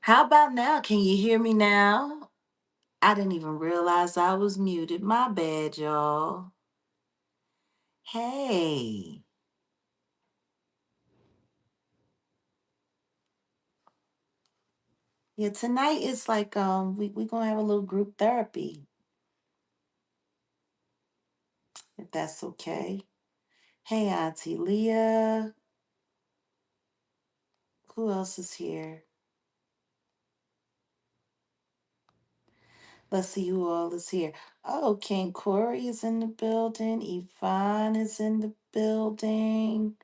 How about now? Can you hear me now? I didn't even realize I was muted. My bad, y'all. Hey. Yeah, tonight is like we gonna have a little group therapy, if that's okay. Hey Auntie Leah. Who else is here? Let's see who all is here. Oh, King Corey is in the building. Yvonne is in the building.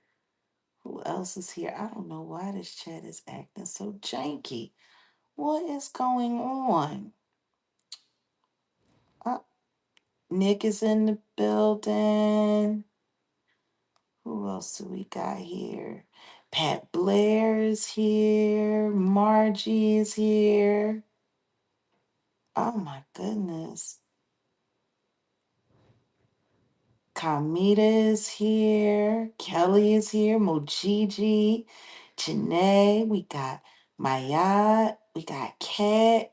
Who else is here? I don't know why this chat is acting so janky. What is going on? Uh, Nick is in the building. Who else do we got here? Pat Blair is here. Margie is here. Oh my goodness. Kamita is here. Kelly is here. Mojiji. Janae. We got Mayat. We got Kat.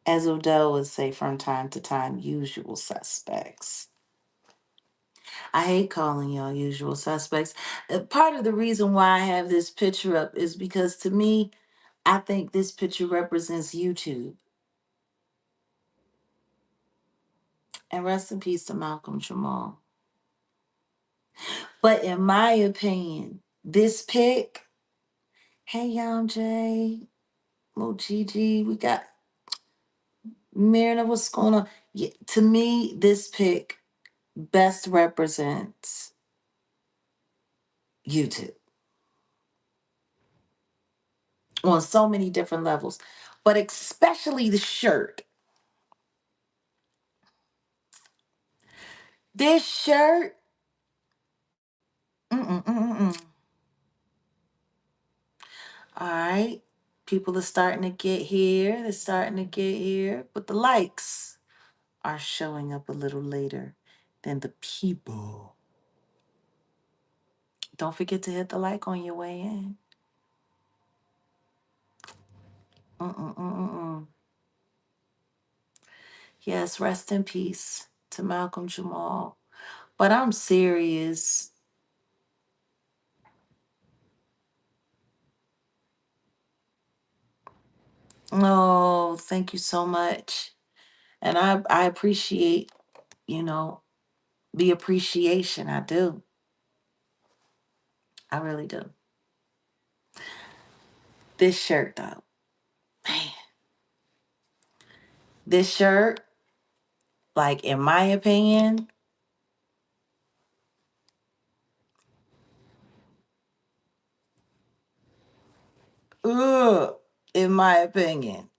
As Odell would say from time to time, usual suspects. I hate calling y'all usual suspects. Part of the reason why I have this picture up is because to me, I think this picture represents YouTube. And rest in peace to Malcolm Jamal. But in my opinion, this pic, hey Yam J, Mo Gigi, we got Myrna, what's going on? Yeah, to me, this pic best represents YouTube on so many different levels, but especially the shirt. This shirt, mm-mm-mm-mm. All right. People are starting to get here. They're starting to get here. But the likes are showing up a little later than the people. Don't forget to hit the like on your way in. Mm-mm-mm-mm. Yes, rest in peace to Malcolm Jamal. But I'm serious. Oh, thank you so much. And I appreciate, you know, the appreciation. I do. I really do. This shirt though. Man, this shirt, like in my opinion, ugh, in my opinion.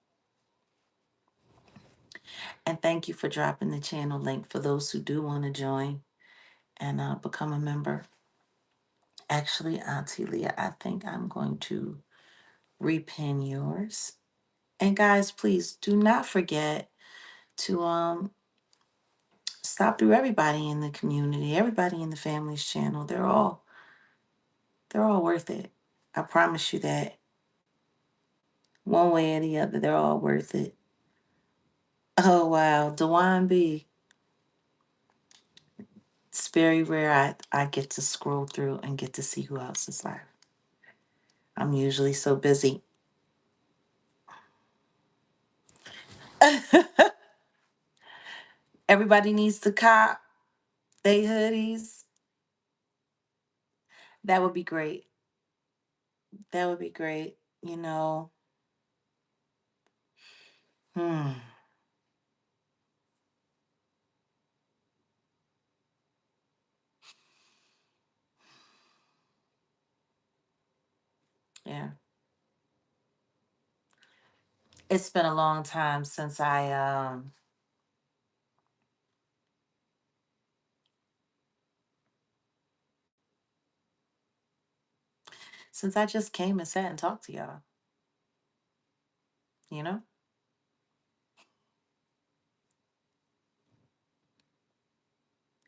And thank you for dropping the channel link for those who do want to join and become a member. Actually, Auntie Leah, I think I'm going to repin yours. And guys, please do not forget to stop through everybody in the community, everybody in the family's channel. They're all worth it. I promise you that. One way or the other, they're all worth it. Oh wow, Dewan B. It's very rare I get to scroll through and get to see who else is live. I'm usually so busy. Everybody needs to cop they hoodies. That would be great. That would be great. You know. Hmm. Yeah. It's been a long time since I just came and sat and talked to y'all. You know?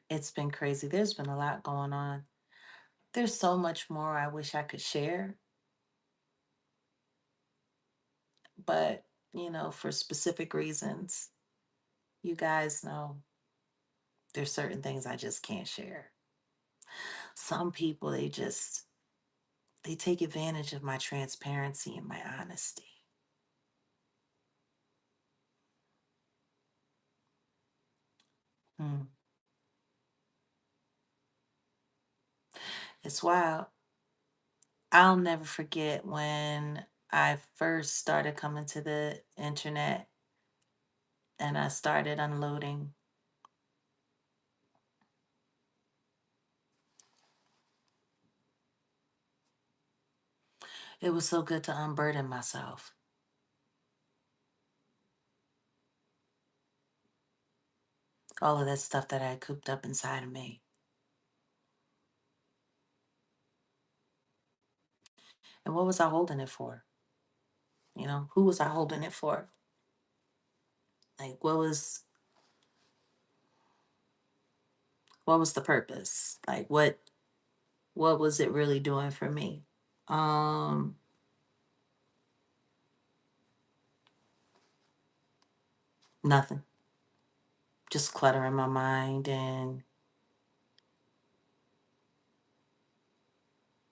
It's been crazy. There's been a lot going on. There's so much more I wish I could share. but for specific reasons, you guys know there's certain things I just can't share. Some people, they take advantage of my transparency and my honesty. Hmm. It's wild. I'll never forget when I first started coming to the internet and I started unloading. It was so good to unburden myself. All of that stuff that I had cooped up inside of me. And what was I holding it for? Who was I holding it for? Like what was the purpose? Like what was it really doing for me? Um Nothing. Just clutter in my mind, and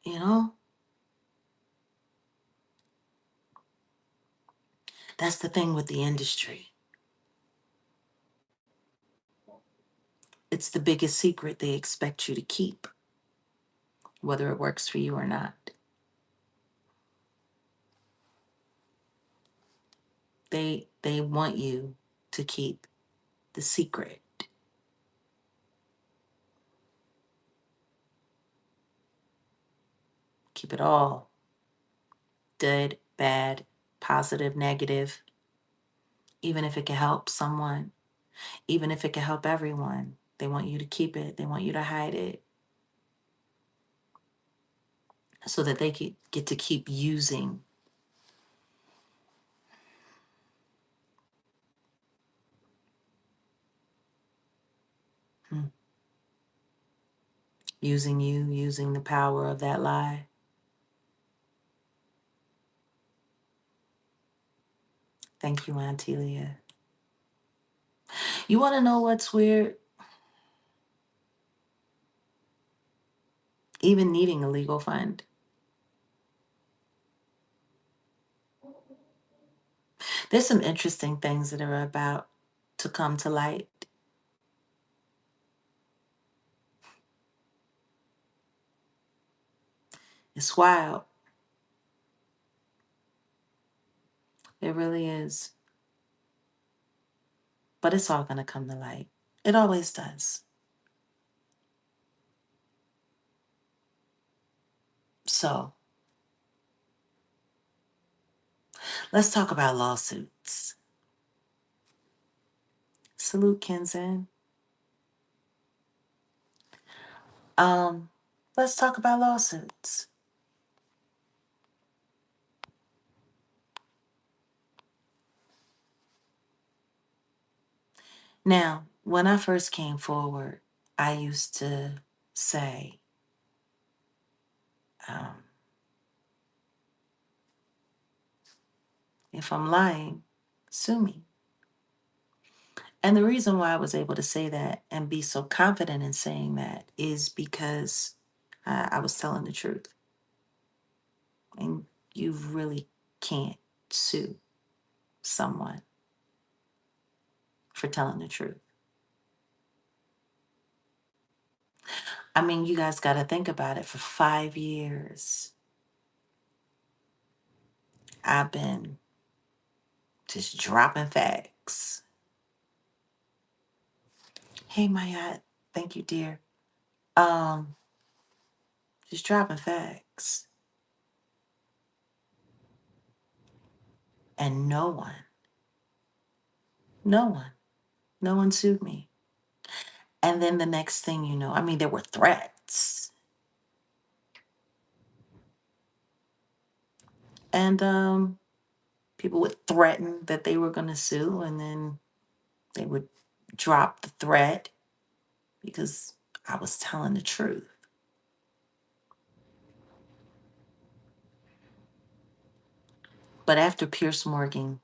you know, that's the thing with the industry. It's the biggest secret they expect you to keep, whether it works for you or not. They want you to keep the secret. Keep it all. Good, bad, positive, negative, even if it can help someone, even if it can help everyone. They want you to keep it. They want you to hide it so that they could get to keep using. Hmm. Using you, using the power of that lie. Thank you, Auntie Leah. You want to know what's weird? Even needing a legal fund. There's some interesting things that are about to come to light. It's wild. It really is. But it's all going to come to light. It always does. So let's talk about lawsuits. Salute, Kenzen. Um, let's talk about lawsuits. Now, when I first came forward, I used to say, um, if I'm lying, sue me. And the reason why I was able to say that and be so confident in saying that is because I was telling the truth. And you really can't sue someone for telling the truth. I mean, you guys got to think about it. For 5 years, I've been just dropping facts. Hey, Maya, thank you, dear. Um, just dropping facts. And no one, no one sued me. And then the next thing you know, I mean, there were threats. And people would threaten that they were going to sue, and then they would drop the threat because I was telling the truth. But after Pierce Morgan,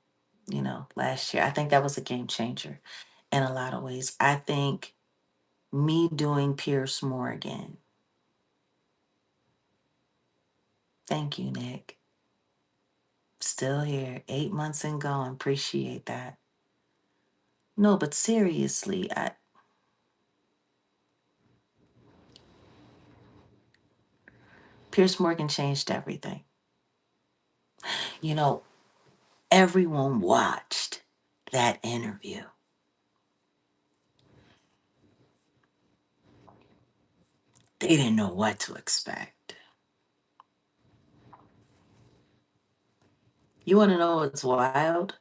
last year, I think that was a game changer in a lot of ways. I think me doing Pierce Morgan, thank you, Nick. Still here, 8 months and gone. Appreciate that. No, but seriously, Pierce Morgan changed everything. You know, everyone watched that interview. They didn't know what to expect. You want to know what's wild?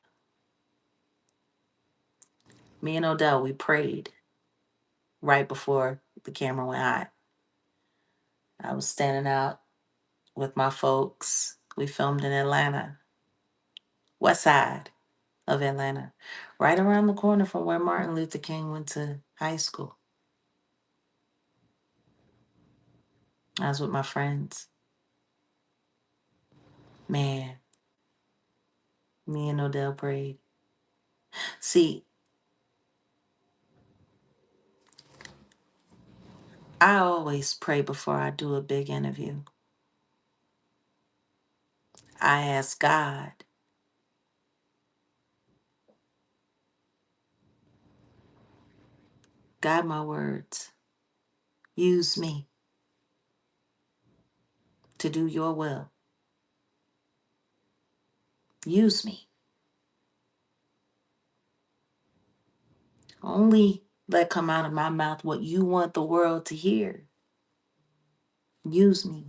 Me and Odell, we prayed right before the camera went hot. I was standing out with my folks. We filmed in Atlanta, west side of Atlanta, right around the corner from where Martin Luther King went to high school. I was with my friends. Man, me and Odell prayed. See, I always pray before I do a big interview. I ask God, guide my words, use me to do your will. Use me. Only let come out of my mouth what you want the world to hear. Use me.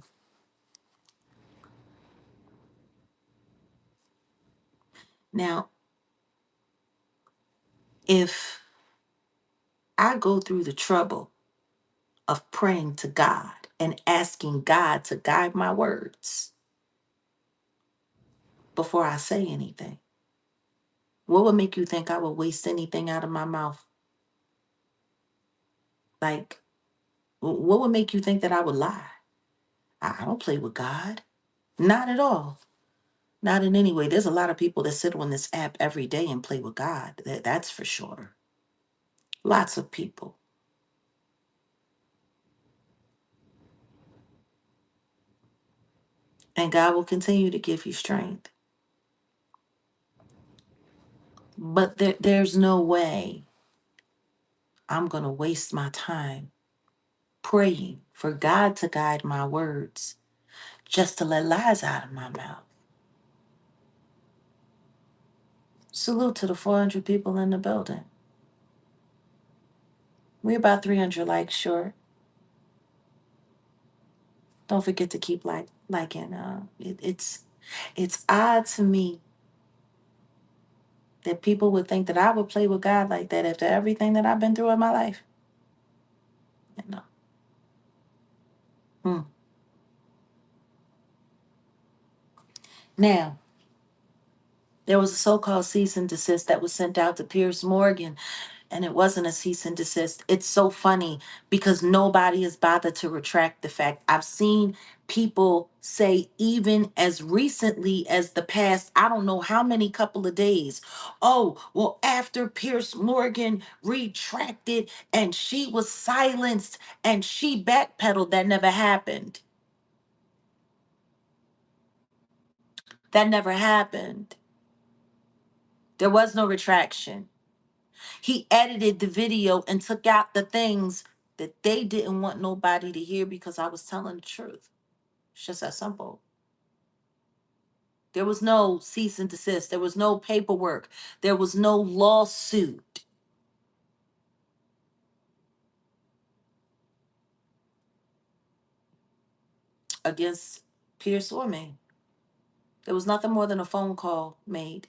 Now, if I go through the trouble of praying to God and asking God to guide my words before I say anything, what would make you think I would waste anything out of my mouth? Like, what would make you think that I would lie? I don't play with God. Not at all. Not in any way. There's a lot of people that sit on this app every day and play with God. That's for sure. Lots of people. And God will continue to give you strength. But there's no way I'm going to waste my time praying for God to guide my words just to let lies out of my mouth. Salute to the 400 people in the building. We're about 300 likes short. Don't forget to keep liking. It's odd to me that people would think that I would play with God like that after everything that I've been through in my life. You know. Hmm. Now, there was a so-called cease and desist that was sent out to Pierce Morgan, and it wasn't a cease and desist. It's so funny because nobody has bothered to retract the fact. I've seen people say, even as recently as the past, I don't know how many couple of days, oh, well, after Pierce Morgan retracted and she was silenced and she backpedaled. That never happened. That never happened. There was no retraction. He edited the video and took out the things that they didn't want nobody to hear because I was telling the truth. It's just that simple. There was no cease and desist. There was no paperwork. There was no lawsuit against Pierce or me. There was nothing more than a phone call made.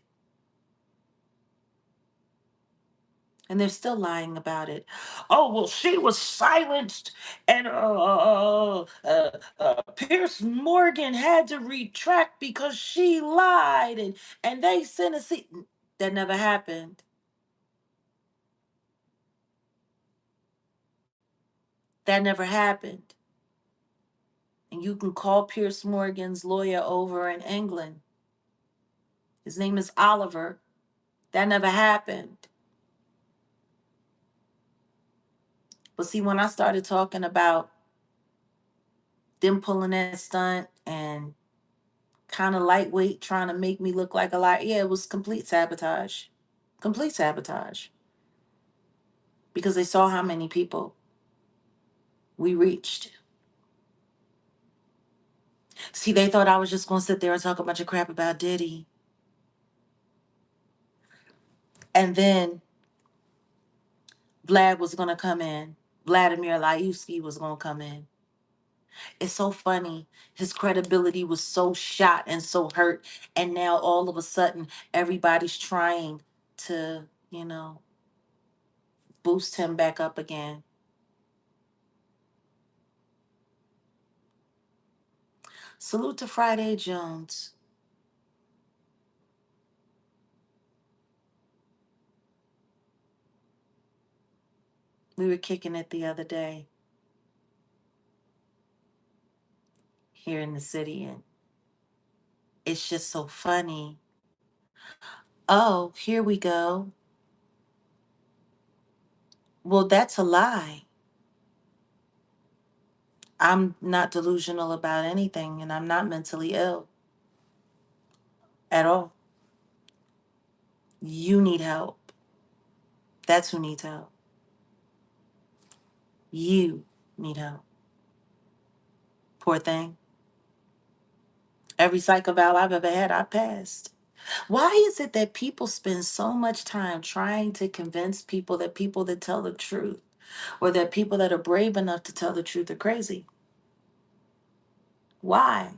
And they're still lying about it. Oh, well, she was silenced, and Pierce Morgan had to retract because she lied, and they sent a that never happened. That never happened. And you can call Pierce Morgan's lawyer over in England. His name is Oliver. That never happened. But see, when I started talking about them pulling that stunt and kind of lightweight trying to make me look like a liar, yeah, it was complete sabotage. Complete sabotage. Because they saw how many people we reached. See, they thought I was just going to sit there and talk a bunch of crap about Diddy. And then Vlad was going to come in. Vladimir Lyuski was going to come in. It's so funny. His credibility was so shot and so hurt. And now all of a sudden, everybody's trying to, boost him back up again. Salute to Friday Jones. We were kicking it the other day here in the city, and it's just so funny. Oh, here we go. Well, that's a lie. I'm not delusional about anything, and I'm not mentally ill at all. You need help. That's who needs help. You need help. Poor thing. Every psych eval I've ever had, I passed. Why is it that people spend so much time trying to convince people that tell the truth, or that people that are brave enough to tell the truth are crazy? Why?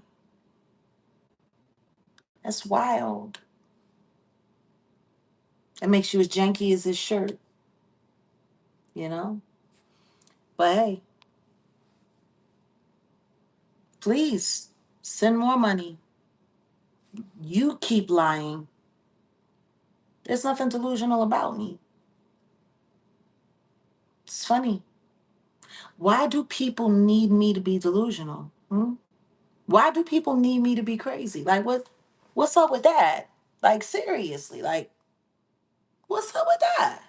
That's wild. It makes you as janky as his shirt, you know? But hey, please send more money. You keep lying. There's nothing delusional about me. It's funny. Why do people need me to be delusional? Hmm? Why do people need me to be crazy? Like what's up with that? Like seriously, like what's up with that?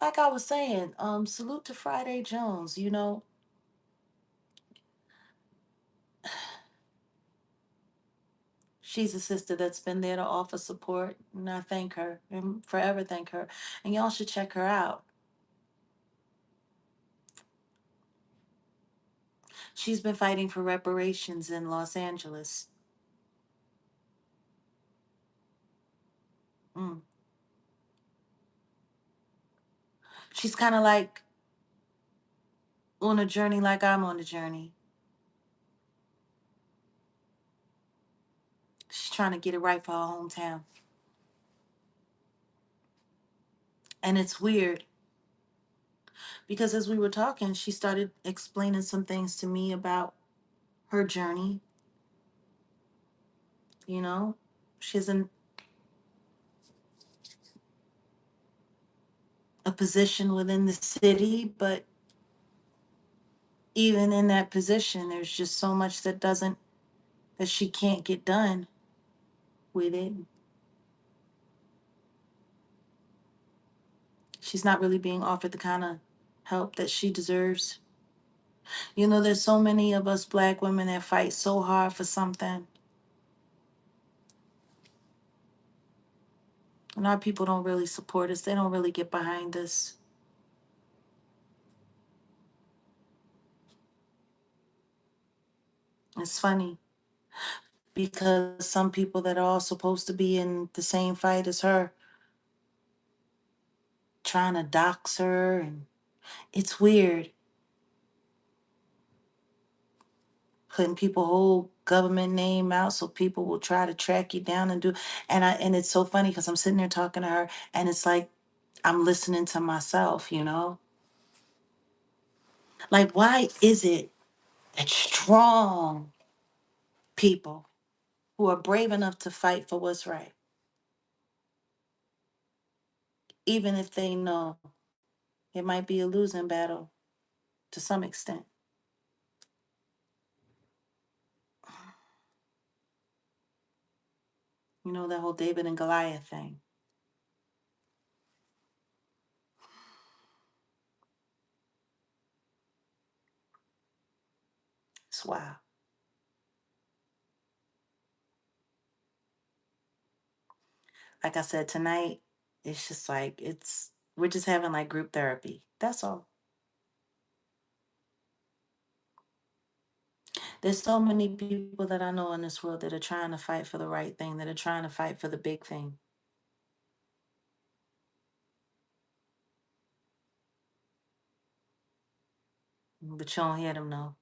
Like I was saying, salute to Friday Jones, she's a sister that's been there to offer support, and I thank her and forever thank her. And y'all should check her out. She's been fighting for reparations in Los Angeles. Mm. She's kind of like on a journey like I'm on a journey. She's trying to get it right for her hometown. And it's weird because as we were talking, she started explaining some things to me about her journey. You know, she's in a position within the city, but even in that position, there's just so much that she can't get done with it. She's not really being offered the kind of help that she deserves. There's so many of us black women that fight so hard for something, and our people don't really support us. They don't really get behind us. It's funny because some people that are all supposed to be in the same fight as her trying to dox her, and it's weird putting people whole government name out so people will try to track you down and do. And it's so funny because I'm sitting there talking to her, and it's like I'm listening to myself. Like, why is it that strong people who are brave enough to fight for what's right, even if they know it might be a losing battle to some extent, You know, that whole David and Goliath thing. It's wild. Like I said, tonight, it's just like, we're just having like group therapy. That's all. There's so many people that I know in this world that are trying to fight for the right thing, that are trying to fight for the big thing. But you don't hear them, no.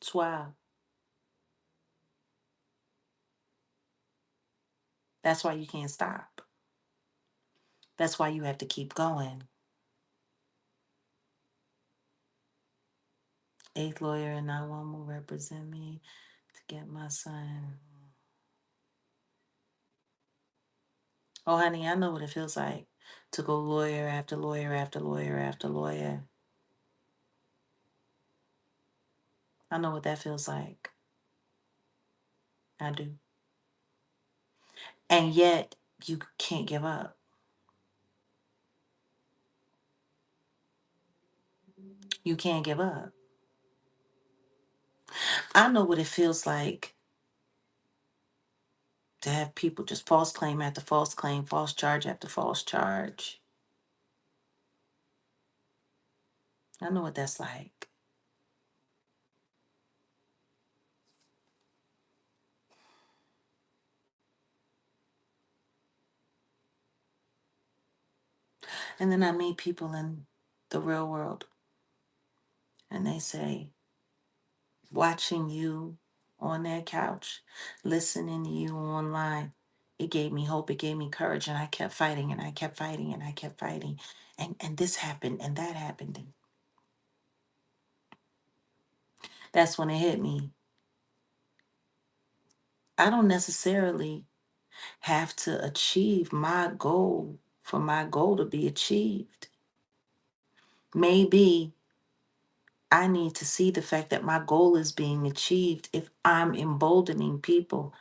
It's wild. That's why you can't stop. That's why you have to keep going. Eighth lawyer and not one will represent me to get my son. Oh, honey, I know what it feels like to go lawyer after lawyer after lawyer after lawyer. I know what that feels like. I do. And yet, you can't give up. You can't give up. I know what it feels like to have people just false claim after false claim, false charge after false charge. I know what that's like. And then I meet people in the real world and they say, watching you on their couch, listening to you online, it gave me hope, it gave me courage, and I kept fighting and I kept fighting and I kept fighting. And this happened and that happened. And that's when it hit me. I don't necessarily have to achieve my goal for my goal to be achieved. Maybe I need to see the fact that my goal is being achieved if I'm emboldening people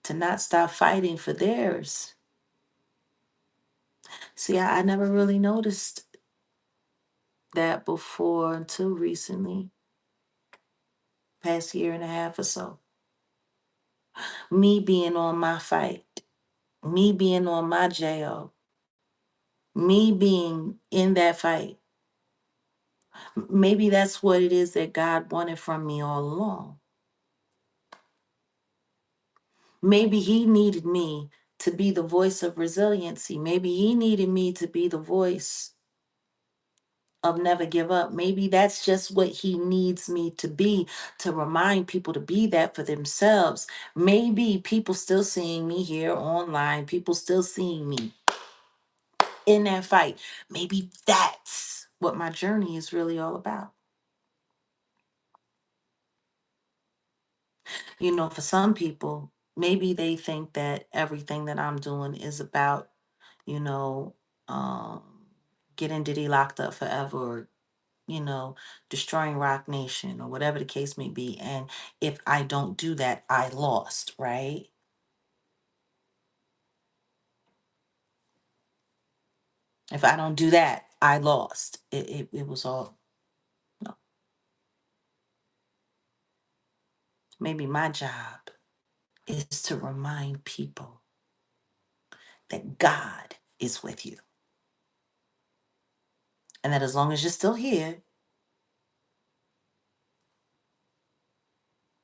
to not stop fighting for theirs. See, I never really noticed that before until recently, past year and a half or so. Me being on my fight, me being on my JO, me being in that fight. Maybe that's what it is that God wanted from me all along. Maybe He needed me to be the voice of resiliency. Maybe He needed me to be the voice of never give up. Maybe that's just what He needs me to be, to remind people to be that for themselves. Maybe people still seeing me here online, people still seeing me in that fight. Maybe that's what my journey is really all about. You know, for some people, maybe they think that everything that I'm doing is about, you know, um, getting Diddy locked up forever, or, you know, destroying Rock Nation or whatever the case may be. And if I don't do that, I lost, right? If I don't do that, I lost. It was all, no. Maybe my job is to remind people that God is with you. And that as long as you're still here,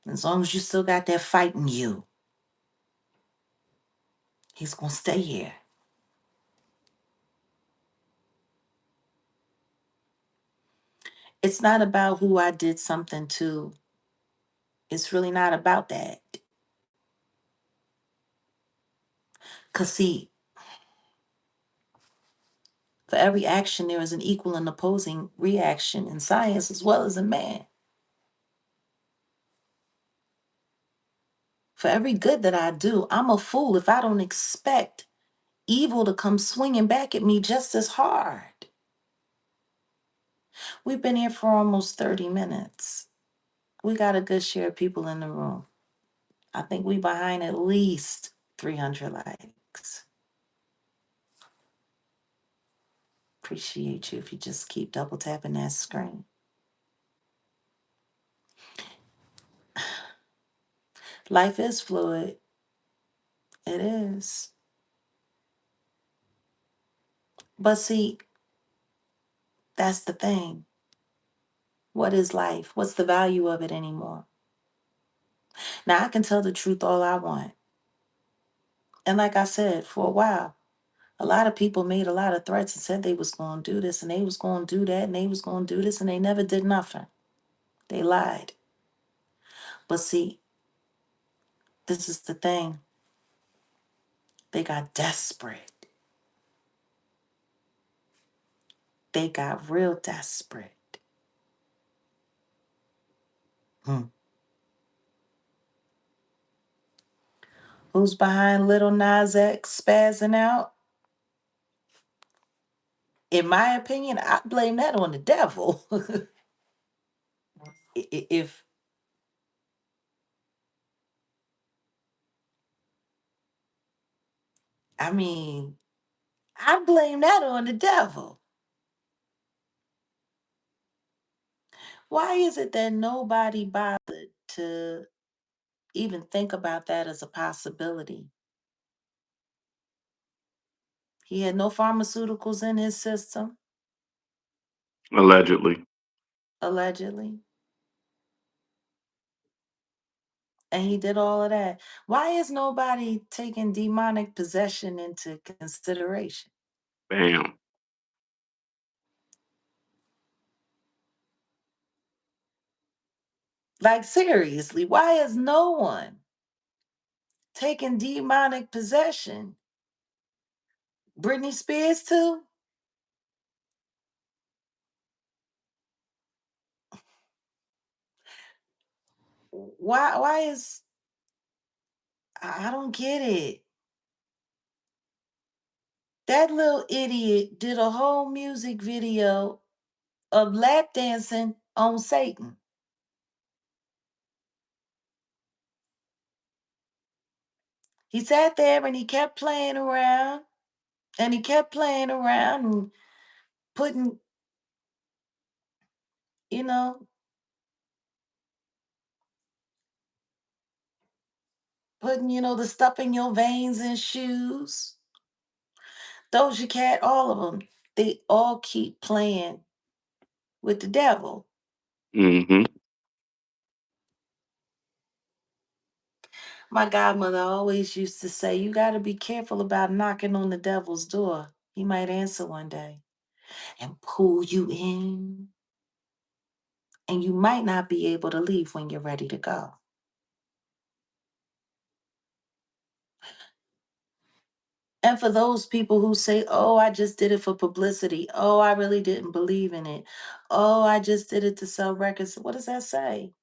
as long as you still got that fight in you, He's going to stay here. It's not about who I did something to. It's really not about that. Because, see, for every action, there is an equal and opposing reaction in science as well as in man. For every good that I do, I'm a fool if I don't expect evil to come swinging back at me just as hard. We've been here for almost 30 minutes. We got a good share of people in the room. I think we behind at least 300 likes. Appreciate you if you just keep double tapping that screen. Life is fluid. It is. But see, that's the thing. What is life? What's the value of it anymore? Now, I can tell the truth all I want. And like I said, for a while, a lot of people made a lot of threats and said they was going to do this and they was going to do that and they was going to do this and they never did nothing. They lied. But see, this is the thing. They got desperate. They got real desperate. Hmm. Who's behind Little Nas X spazzing out? In my opinion, I blame that on the devil. If I mean, I blame that on the devil. Why is it that nobody bothered to even think about that as a possibility? He had no pharmaceuticals in his system, Allegedly. allegedly, and he did all of that. Why is nobody taking demonic possession into consideration? Bam. Like, seriously, why is no one taking demonic possession? Britney Spears, too? Why is I don't get it. That little idiot did a whole music video of lap dancing on Satan. He sat there and he kept playing around and he kept playing around and putting, you know, the stuff in your veins and shoes. Doja Cat, all of them, they all keep playing with the devil. Mm-hmm. My godmother always used to say, you got to be careful about knocking on the devil's door. He might answer one day and pull you in, and you might not be able to leave when you're ready to go. And for those people who say, oh, I just did it for publicity. Oh, I really didn't believe in it. Oh, I just did it to sell records. What does that say?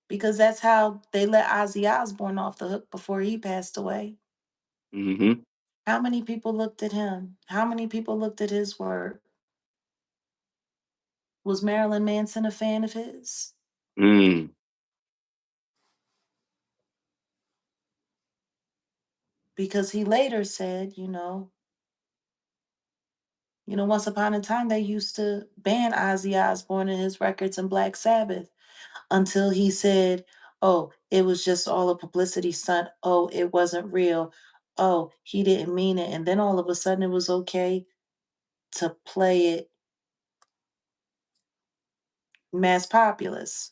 Because that's how they let Ozzy Osbourne off the hook before he passed away. Mm-hmm. How many people looked at him? How many people looked at his work? Was Marilyn Manson a fan of his? Mm. Because he later said, once upon a time they used to ban Ozzy Osbourne and his records and Black Sabbath until he said, oh, it was just all a publicity stunt. Oh, it wasn't real. Oh, he didn't mean it. And then all of a sudden it was okay to play it mass populace.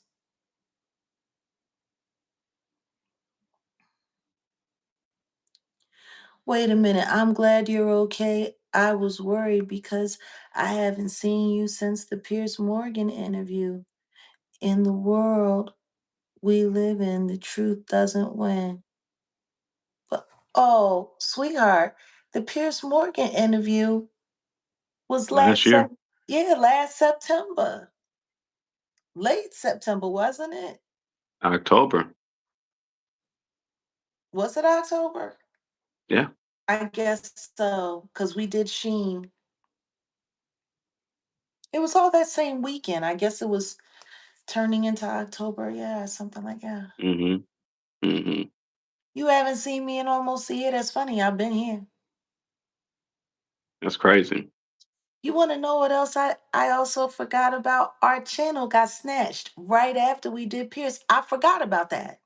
Wait a minute. I'm glad you're okay. I was worried because I haven't seen you since the Pierce Morgan interview. In the world we live in, the truth doesn't win. But oh, sweetheart, the Pierce Morgan interview was Last year. last September. Late September, wasn't it? October. Was it October? Yeah. I guess so, because we did Sheen. It was all that same weekend. I guess it was turning into October. Yeah, something like that. Mhm. Mhm. You haven't seen me in almost a year. That's funny. I've been here. That's crazy. You want to know what else I also forgot about? Our channel got snatched right after we did Pierce. I forgot about that.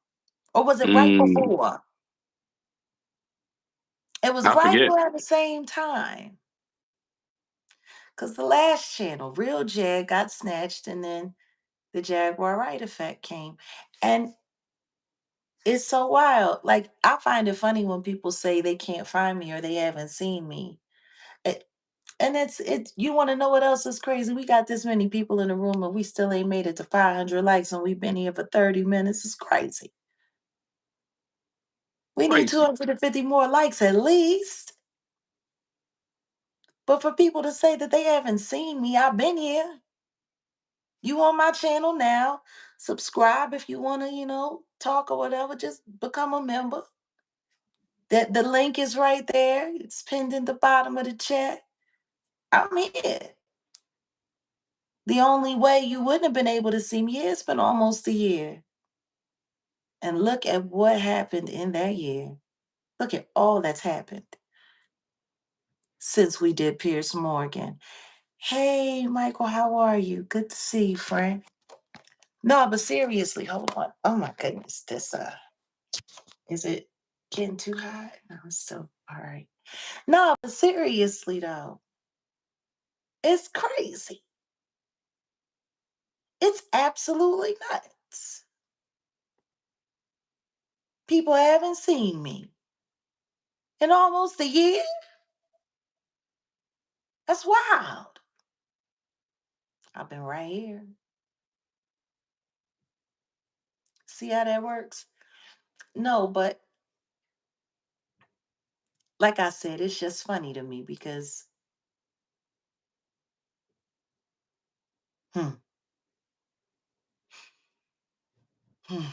Or was it right Mm. before? It was I right forget. around the same time. Because the last channel, Real Jag, got snatched, and then the Jaguar Wright Effect came. And it's so wild. Like, I find it funny when people say they can't find me or they haven't seen me. It, and it's you want to know what else is crazy? We got this many people in the room and we still ain't made it to 500 likes and we've been here for 30 minutes. It's crazy. We need Crazy. 250 more likes at least. But for people to say that they haven't seen me, I've been here. You on my channel now. Subscribe if you want to, talk or whatever. Just become a member. That the link is right there. It's pinned in the bottom of the chat. I'm here. The only way you wouldn't have been able to see me, it's been almost a year. And look at what happened in that year. Look at all that's happened since we did Pierce Morgan. Hey, Michael, how are you? Good to see you, friend. No, but seriously, hold on. Oh my goodness, this is it getting too hot? No, it's still all right. No, but seriously though, it's crazy. It's absolutely nuts. People haven't seen me in almost a year. That's wild. I've been right here. See how that works? No, but like I said, it's just funny to me because hmm, hmm,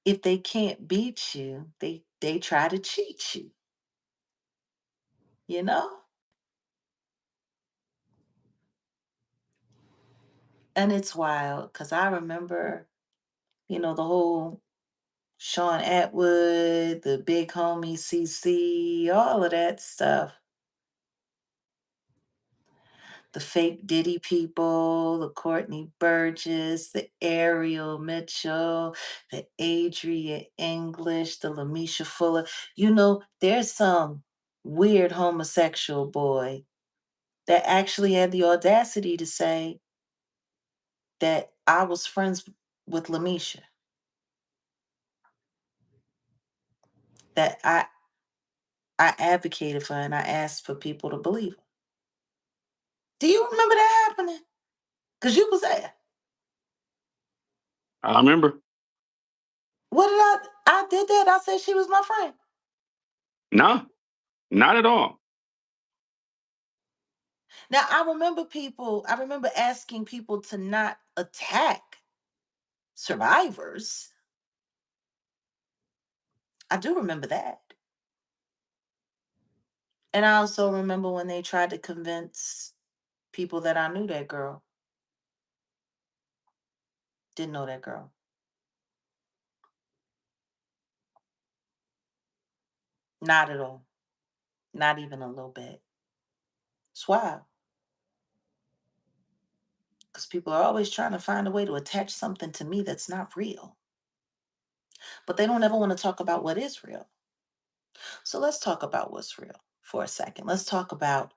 if they can't beat you, they try to cheat you, you know? And it's wild because I remember, the whole Sean Atwood, the big homie CC, all of that stuff. The fake Diddy people, the Courtney Burgess, the Ariel Mitchell, the Adria English, the Lamisha Fuller. There's some weird homosexual boy that actually had the audacity to say that I was friends with Lamisha, that I advocated for her and I asked for people to believe her. Do you remember that happening? Because you was there. I remember. What did I did that. I said she was my friend. No, not at all. Now I remember asking people to not attack survivors. I do remember that. And I also remember when they tried to convince people that I knew that girl. Didn't know that girl. Not at all. Not even a little bit. It's wild. Because people are always trying to find a way to attach something to me that's not real. But they don't ever want to talk about what is real. So let's talk about what's real for a second. Let's talk about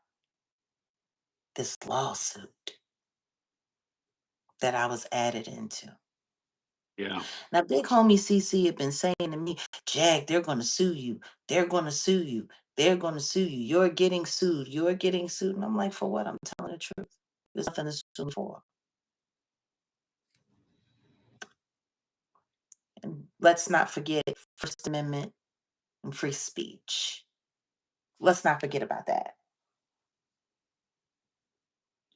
this lawsuit that I was added into. Yeah. Now, big homie CC had been saying to me, Jag, they're going to sue you. They're going to sue you. They're going to sue you. You're getting sued. You're getting sued. And I'm like, for what? I'm telling the truth. There's nothing to sue me for. And let's not forget First Amendment and free speech. Let's not forget about that,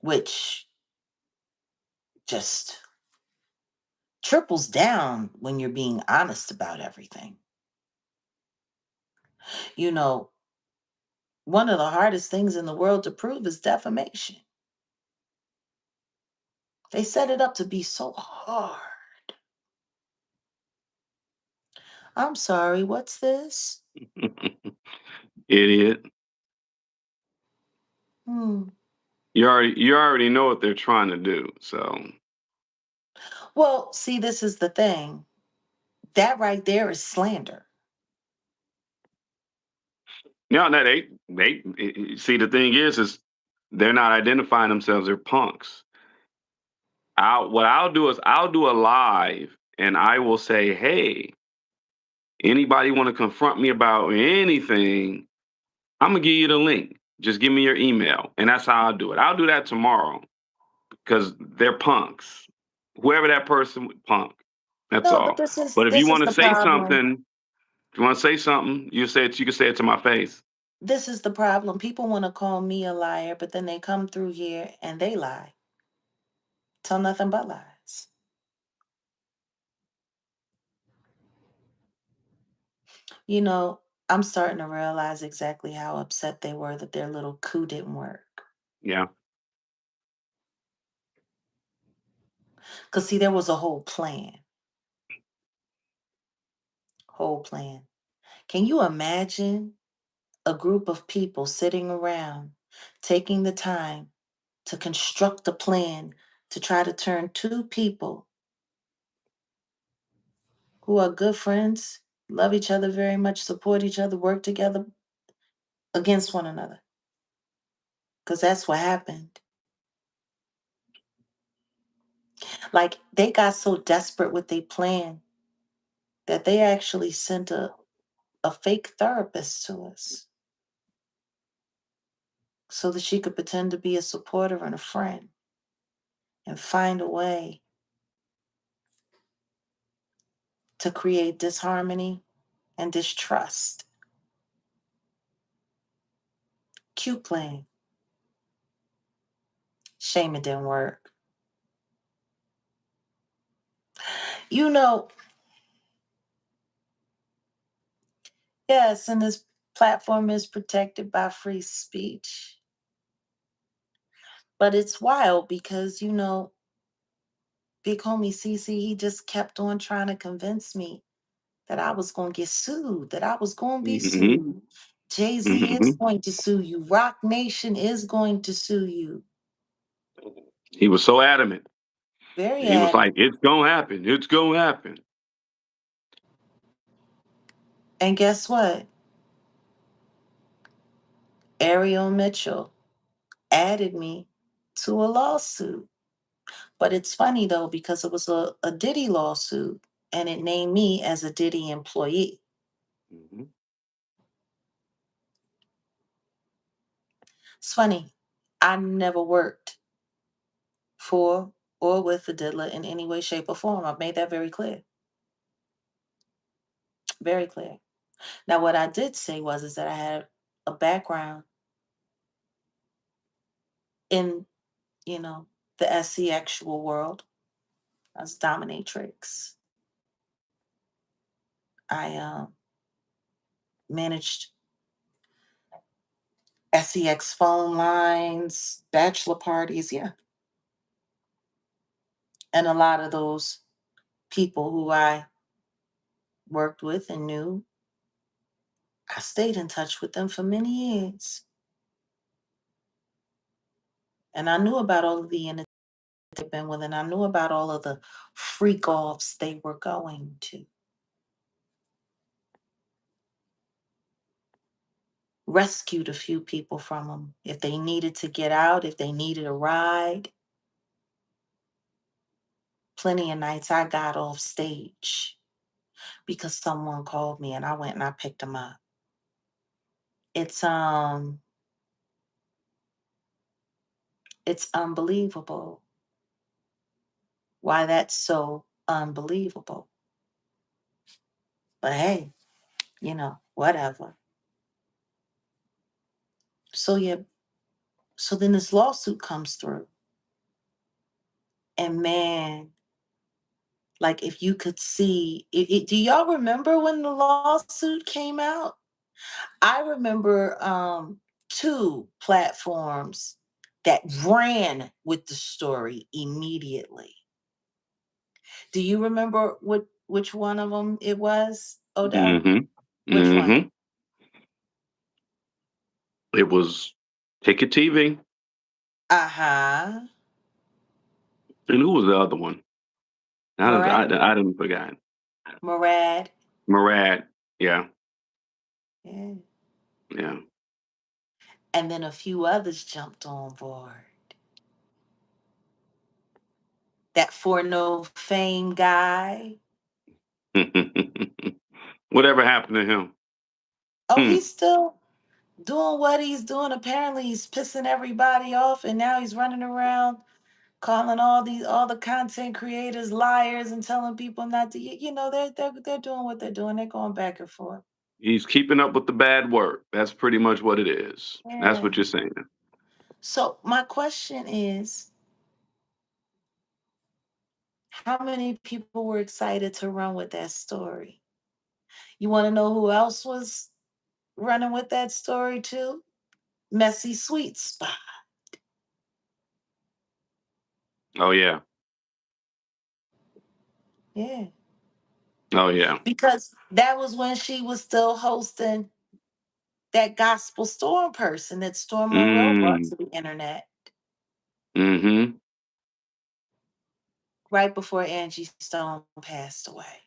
which just triples down when you're being honest about everything. You know, one of the hardest things in the world to prove is defamation. They set it up to be so hard. I'm sorry, what's this? Idiot. Hmm. You already know what they're trying to do. So Well, see, this is the thing. That right there is slander. yeah, no, see the thing is they're not identifying themselves. They're punks. What I'll do is I'll do a live and I will say, hey, anybody want to confront me about anything? I'm gonna give you the link. Just give me your email, and that's how I'll do it. I'll do that tomorrow because they're punks. Whoever that person, punk. That's No, but all. this is But if you this is want to the say problem. something, if you want to say something, you say it. You can say it to my face. This is the problem. People want to call me a liar, but then they come through here and they lie. Tell nothing but lies. You know, I'm starting to realize exactly how upset they were that their little coup didn't work. Yeah. Because, see, there was a whole plan. Whole plan. Can you imagine a group of people sitting around taking the time to construct a plan to try to turn two people who are good friends, love each other very much, support each other, work together against one another? Because that's what happened. Like they got so desperate with their plan that they actually sent a fake therapist to us so that she could pretend to be a supporter and a friend and find a way to create disharmony and distrust. Cute plan. Shame it didn't work. You know, yes, and this platform is protected by free speech. But it's wild because, Big homie CC, he just kept on trying to convince me that I was going to get sued, that I was going to be Hmm. sued. Jay-Z is Hmm. going to sue you. Rock Nation is going to sue you. He was so adamant. Very He was adamant. like, "It's gonna happen. It's gonna happen." And guess what? Ariel Mitchell added me to a lawsuit. But it's funny though, because it was a Diddy lawsuit and it named me as a Diddy employee. Hmm. It's funny. I never worked for or with the diddler in any way, shape, or form. I've made that very clear. Very clear. Now, what I did say was is that I had a background in, the SC actual world. I was dominatrix. I managed SEX phone lines, bachelor parties, yeah. And a lot of those people who I worked with and knew, I stayed in touch with them for many years. And I knew about all of the entertainment they've been with, and I knew about all of the freak offs they were going to. Rescued a few people from them. If they needed to get out, if they needed a ride, plenty of nights I got off stage because someone called me and I went and I picked them up. It's it's unbelievable why that's so unbelievable. But hey, whatever. So yeah, so then this lawsuit comes through. And man, like if you could see do y'all remember when the lawsuit came out? I remember two platforms that ran with the story immediately. Do you remember which one of them it was, Odell? Mhm. Which one? Mhm. It was Ticket TV, Uh-huh. and who was the other one? Murad, I didn't forgot. Murad. Murad. Yeah, Yeah. yeah. And then a few others jumped on board. That for no fame guy. Whatever happened to him? Oh, Hmm. he's still doing what he's doing. Apparently, he's pissing everybody off, and now he's running around calling all the content creators liars and telling people not to. They're doing what they're doing. They're going back and forth. He's keeping up with the bad work. That's pretty much what it is. That's Yeah. what you're saying. So my question is, how many people were excited to run with that story? You want to know who else was running with that story too? Messy Sweet Spot. Oh yeah. Yeah. Oh yeah. Because that was when she was still hosting that gospel storm person that Storm Monroe brought Mm. to the internet Mhm. right before Angie Stone passed away.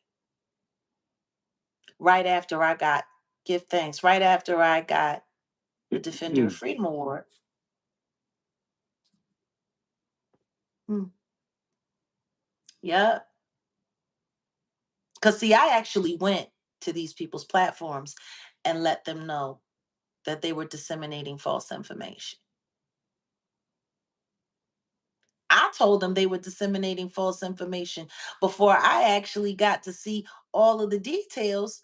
Right after I got, give thanks, right after I got the Defender of Mm. Freedom Award. Hmm. Yep. Because, see, I actually went to these people's platforms and let them know that they were disseminating false information. I told them they were disseminating false information before I actually got to see all of the details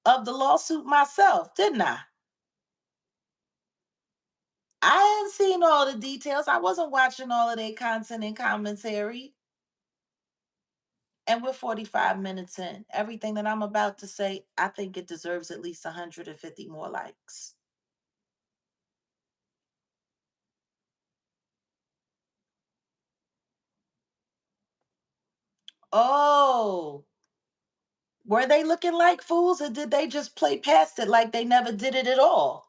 of the lawsuit myself, didn't I? I hadn't seen all the details. I wasn't watching all of their content and commentary. And we're 45 minutes in. Everything that I'm about to say, I think it deserves at least 150 more likes. Oh, were they looking like fools or did they just play past it like they never did it at all?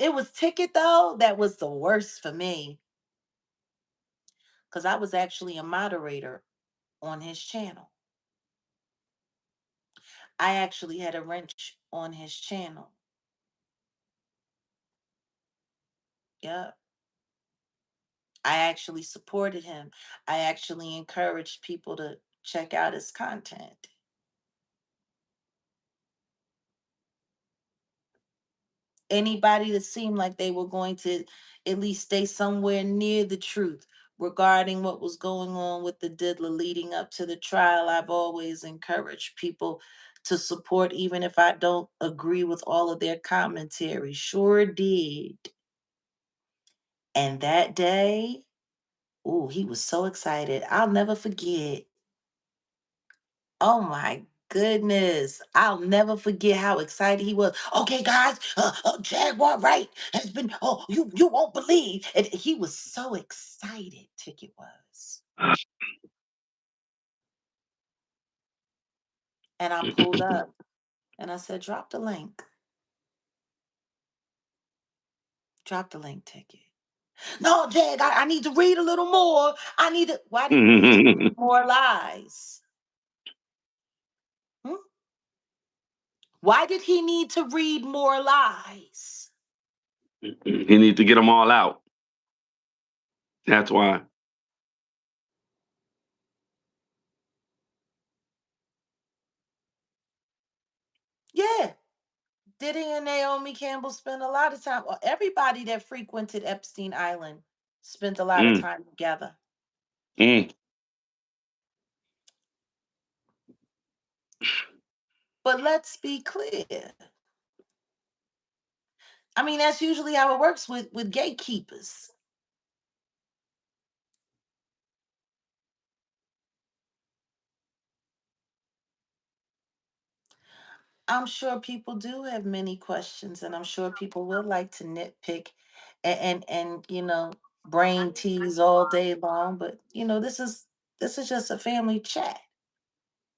It was Ticket though that was the worst for me because I was actually a moderator on his channel. I actually had a wrench on his channel. Yeah. I actually supported him. I actually encouraged people to check out his content. Anybody that seemed like they were going to at least stay somewhere near the truth regarding what was going on with the diddler leading up to the trial, I've always encouraged people to support, even if I don't agree with all of their commentary. Sure did. And that day, oh, he was so excited. I'll never forget. Oh my goodness. I'll never forget how excited he was. Okay, guys, Jaguar Wright has been, oh, you won't believe. And he was so excited, Ticket was. And I pulled up and I said, drop the link. Drop the link, Ticket. No, Jag, I need to read a little more. Why did he need to read more lies? Hmm? Why did he need to read more lies? He need to get them all out. That's why. Yeah. Diddy and Naomi Campbell spent a lot of time, or everybody that frequented Epstein Island spent a lot of Mm. time together. Mm. But let's be clear. I mean, that's usually how it works with gatekeepers. I'm sure people do have many questions, and I'm sure people will like to nitpick and brain tease all day long. But this is just a family chat.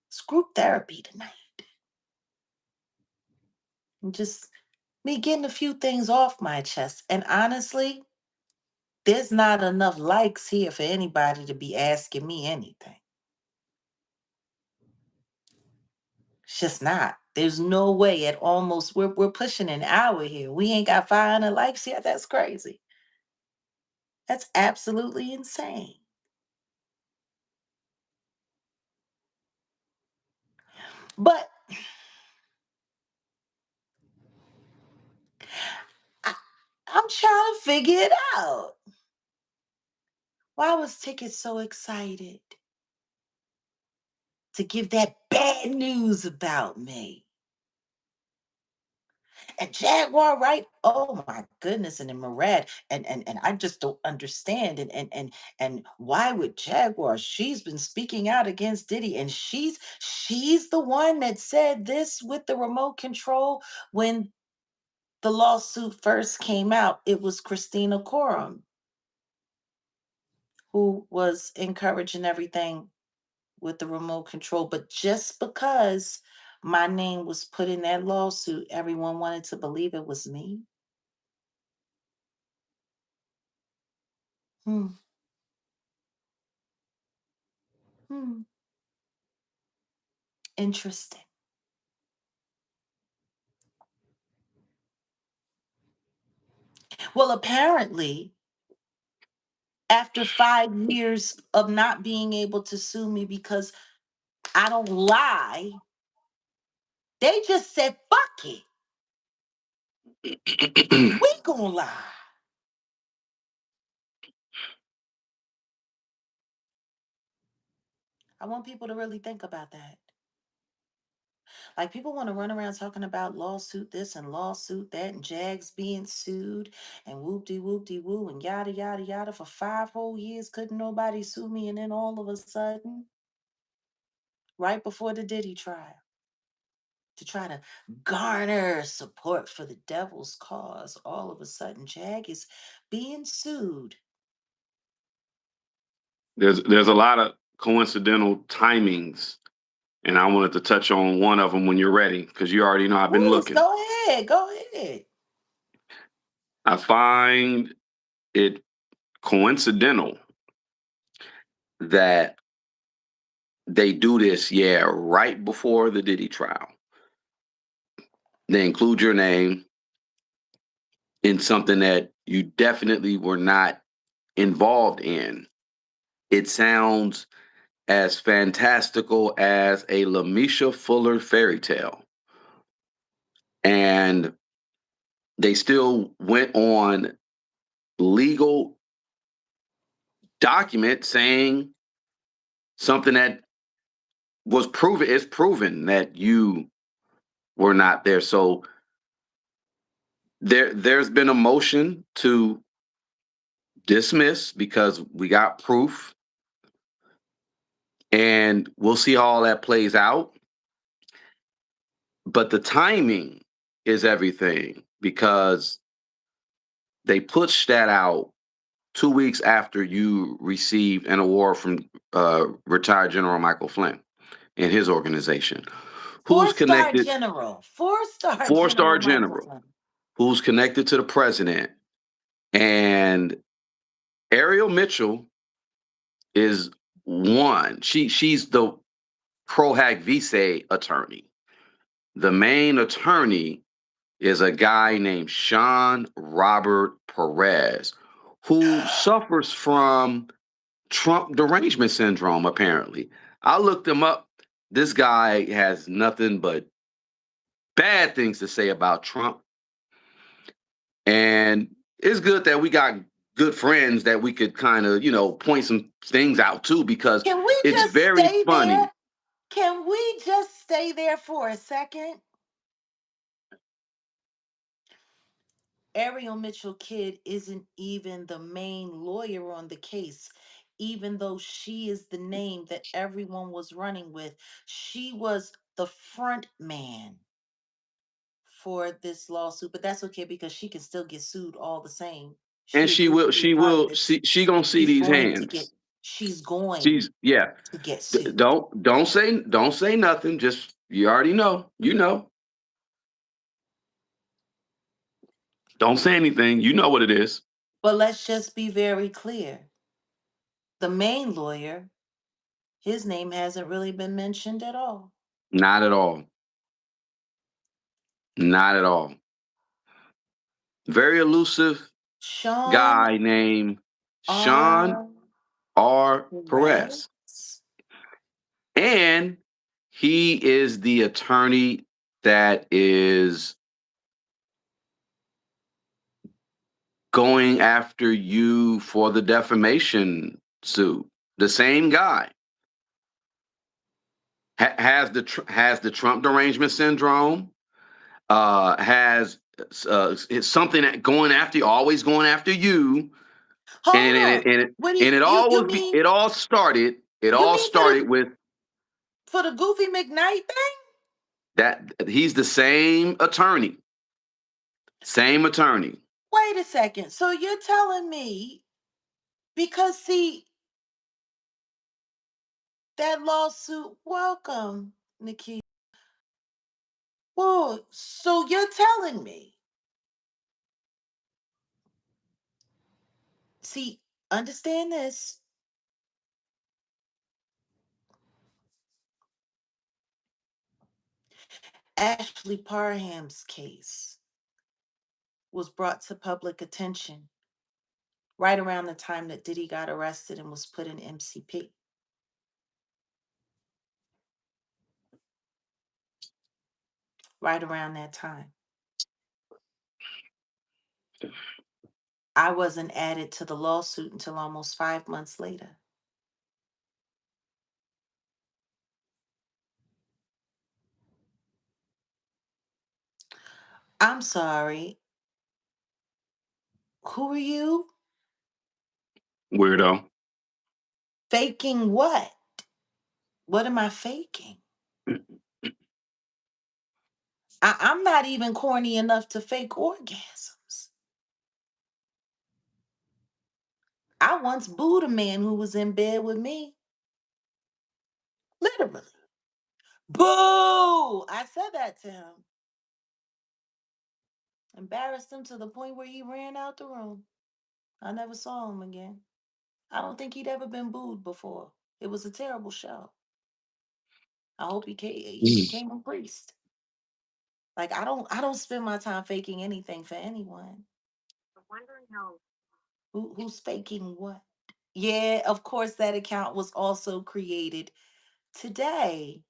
It's group therapy tonight. And just me getting a few things off my chest. And honestly, there's not enough likes here for anybody to be asking me anything. It's just not. There's no way at almost we're pushing an hour here. We ain't got 500 likes yet. That's crazy. That's absolutely insane. But I, I'm trying to figure it out. Why was Ticket so excited to give that bad news about me? And Jaguar, right? Oh my goodness, and then Murad, and I just don't understand. And why would Jaguar? She's been speaking out against Diddy, and she's the one that said this with the remote control when the lawsuit first came out. It was Christina Coram who was encouraging everything with the remote control. But just because my name was put in that lawsuit, everyone wanted to believe it was me. Hmm. Hmm. Interesting. Well, apparently, after 5 years of not being able to sue me because I don't lie, they just said, fuck it. We gonna lie. I want people to really think about that. Like people want to run around talking about lawsuit this and lawsuit that and Jags being sued and whoop de woo and yada yada yada for 5 whole years. Couldn't nobody sue me, and then all of a sudden, right before the Diddy trial, to try to garner support for the devil's cause, all of a sudden Jag is being sued. There's a lot of coincidental timings, and I wanted to touch on one of them when you're ready, because you already know I've been Please looking. go ahead. Go ahead. I find it coincidental that they do this, yeah, right before the Diddy trial. They include your name in something that you definitely were not involved in. It sounds as fantastical as a Lamisha Fuller fairy tale. And they still went on legal document saying something that was proven, it's proven that you were not there. So there's been a motion to dismiss because we got proof, and we'll see how all that plays out. But the timing is everything, because they pushed that out 2 weeks after you received an award from retired General Michael Flynn and his organization, who's Four-star connected, general. Four-star 4-star General Michael general, Flynn. who's connected to the president. And Ariel Mitchell is one. She's the pro hac vice attorney. The main attorney is a guy named Sean Robert Perez, who suffers from Trump derangement syndrome, apparently. I looked him up. This guy has nothing but bad things to say about Trump. And it's good that we got good friends that we could kind of, point some things out to, because Can we it's just very stay funny. there? Can we just stay there for a second? Ariel Mitchell Kidd isn't even the main lawyer on the case, even though she is the name that everyone was running with. She was the front man. for this lawsuit, but that's okay because she can still get sued all the same. And She agreed to be a part of this. she gonna see She's these going to get hands. she's going She's yeah. to get sued. Don't say nothing. Just you already know. You know. Don't say anything. You know what it is. But let's just be very clear. The main lawyer, his name hasn't really been mentioned at all. Not at all. Not at all. Very elusive Sean guy named Sean R. R. Perez. Perez. And he is the attorney that is going after you for the defamation suit. The same guy has the Trump derangement syndrome. Has it's something that going after you, always going after you, Hold on. What do and you it all started. It you all mean started with for the Goofy McKnight thing? that he's the same attorney. Same attorney. Wait a second. So you're telling me because see that lawsuit, welcome, Nikki. Whoa, so you're telling me. See, understand this. Ashley Parham's case was brought to public attention right around the time that Diddy got arrested and was put in MCP. Right around that time. I wasn't added to the lawsuit until almost 5 months later. I'm sorry. Who are you? Weirdo. Faking what? What am I faking? I'm not even corny enough to fake orgasms. I once booed a man who was in bed with me. Literally. Boo! I said that to him. Embarrassed him to the point where he ran out the room. I never saw him again. I don't think he'd ever been booed before. It was a terrible show. I hope he became a priest. Like I don't spend my time faking anything for anyone. I'm wondering who's faking what? Yeah, of course that account was also created today.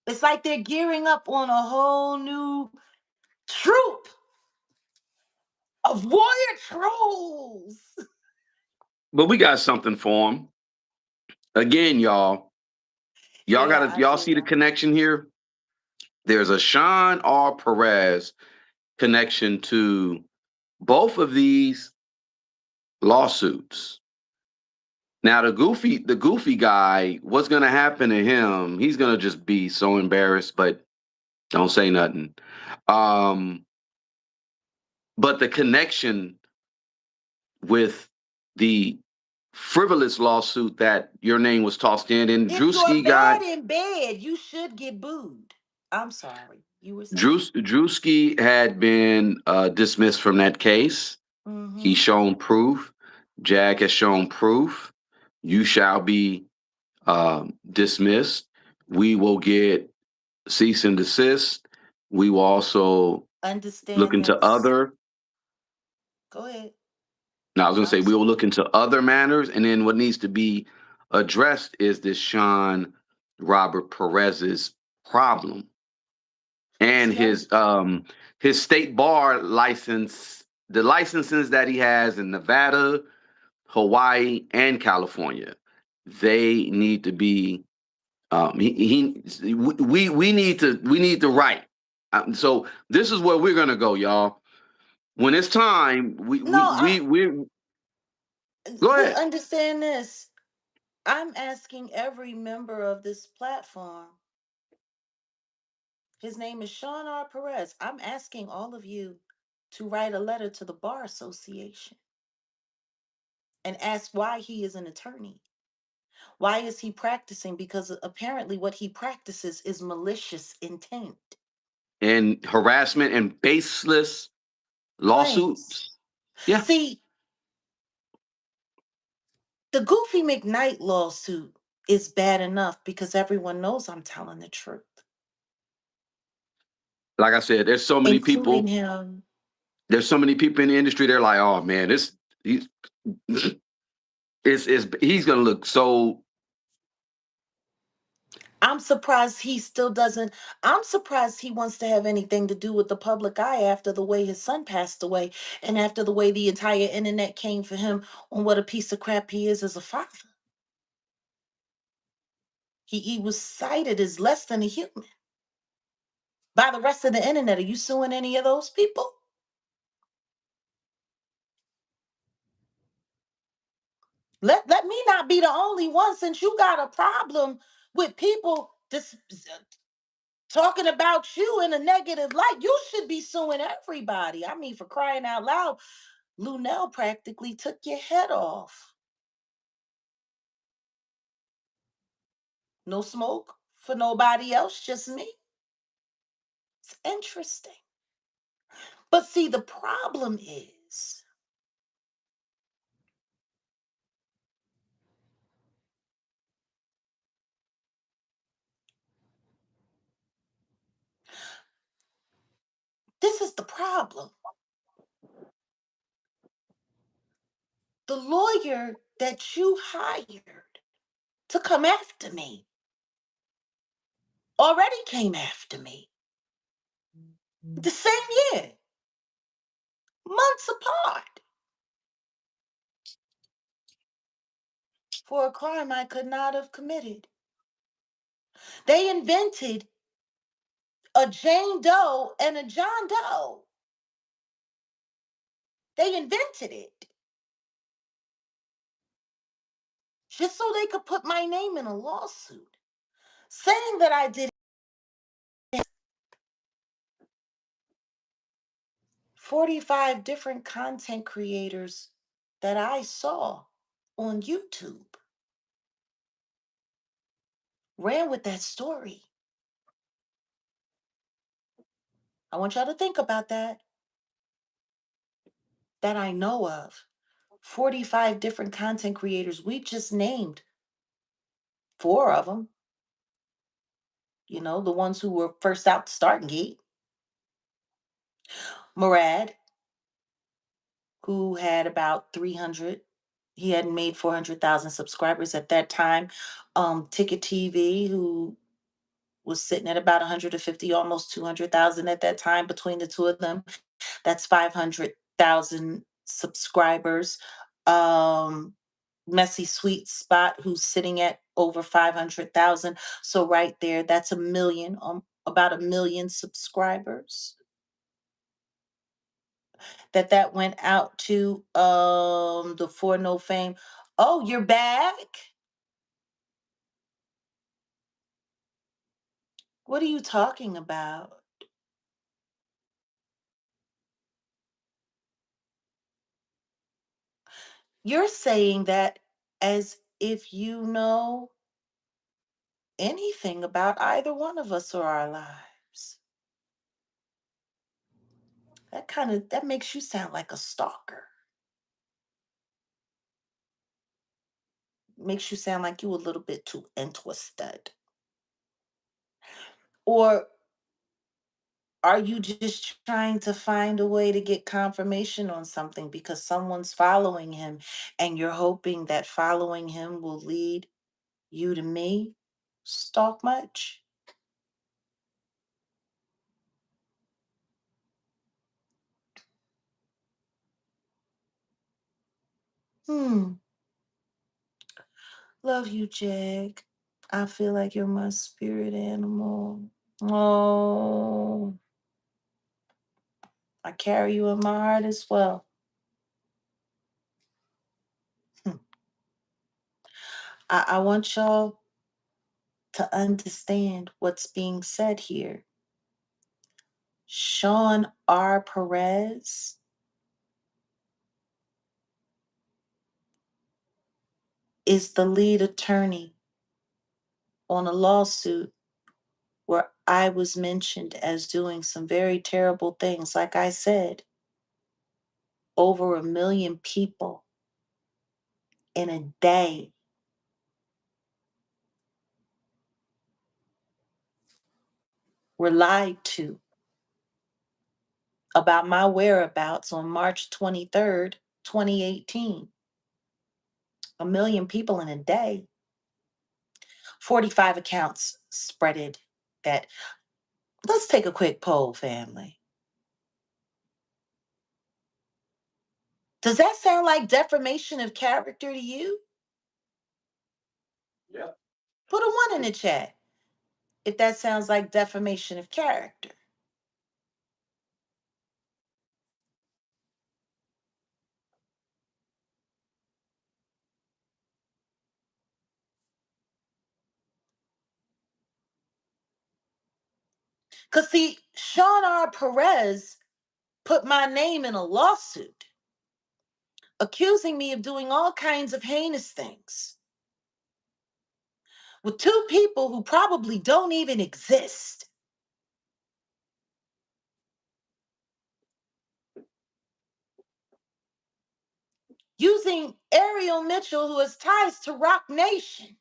It's like they're gearing up on a whole new troop of warrior trolls. But we got something for him. Again, y'all. Yeah, I Y'all do see the know. connection here? There's a Sean R. Perez connection to both of these lawsuits. Now the goofy guy, what's gonna happen to him? He's gonna just be so embarrassed, but don't say nothing. Um, but the connection with the frivolous lawsuit that your name was tossed in, and If you're bad in bed, you should get booed. I'm sorry. You were saying? Drewski had been dismissed from that case. He's Mm-hmm. shown proof. Jag has shown proof. You shall be dismissed. We will get cease and desist. We will also look Understand into this. other. Go ahead. Now, I was going to say I'm we will sorry. look into other matters, and then what needs to be addressed is this Sean Robert Perez's problem and See, I'm his state bar license, the licenses that he has in Nevada, Hawaii, and California. They need to be we need to write. So this is where we're gonna go, y'all. When it's time, no, we go but ahead. understand this. I'm asking every member of this platform His name is Sean R. Perez. I'm asking all of you to write a letter to the Bar Association and ask why he is an attorney. Why is he practicing? Because apparently what he practices is malicious intent. And harassment and baseless Claims. lawsuits. Yeah. See, the Goofy McKnight lawsuit is bad enough because everyone knows I'm telling the truth, Like I said, there's so many including people. him. There's so many people in the industry. They're like, oh man, this he's he's gonna look so. I'm surprised he still doesn't. I'm surprised he wants to have anything to do with the public eye after the way his son passed away and after the way the entire internet came for him on what a piece of crap he is as a father. He was cited as less than a human by the rest of the internet. Are you suing any of those people? Let me not be the only one, since you got a problem with people talking about you in a negative light. You should be suing everybody. I mean, for crying out loud, Lunel practically took your head off. No smoke for nobody else, just me. It's interesting. But see, the problem is this is the problem. The lawyer that you hired to come after me already came after me the same year, months apart, for a crime I could not have committed. They invented a Jane Doe and a John Doe. They invented it just so they could put my name in a lawsuit saying that I did 45 different content creators that I saw on YouTube ran with that story. I want y'all to think about that. That I know of. 45 different content creators. We just named four of them. You know, the ones who were first out the starting gate. Murad, who had about 300. He hadn't made 400,000 subscribers at that time. Ticket TV, who was sitting at about 150, almost 200,000 at that time between the two of them. That's 500,000 subscribers. Um, Messy Sweet Spot, who's sitting at over 500,000. So right there, that's a million, about a million subscribers that went out to the For No Fame. Oh, you're back? What are you talking about? You're saying that as if you know anything about either one of us or our lives. That makes you sound like a stalker. Makes you sound like you a little bit too interested. Or are you just trying to find a way to get confirmation on something because someone's following him and you're hoping that following him will lead you to me? Stalk much? Hmm. Love you, Jag. I feel like you're my spirit animal. Oh, I carry you in my heart as well. Hmm. I want y'all to understand what's being said here. Sean R. Perez is the lead attorney on a lawsuit where I was mentioned as doing some very terrible things. Like I said, over 1 million people in a day were lied to about my whereabouts on March 23rd, 2018. 1 million people in a day. 45 accounts spreaded that. Let's take a quick poll, family. Does that sound like defamation of character to you? Yep. Put a 1 in the chat if that sounds like defamation of character. Because, see, Sean R. Perez put my name in a lawsuit accusing me of doing all kinds of heinous things with 2 people who probably don't even exist. Using Ariel Mitchell, who has ties to Rock Nation,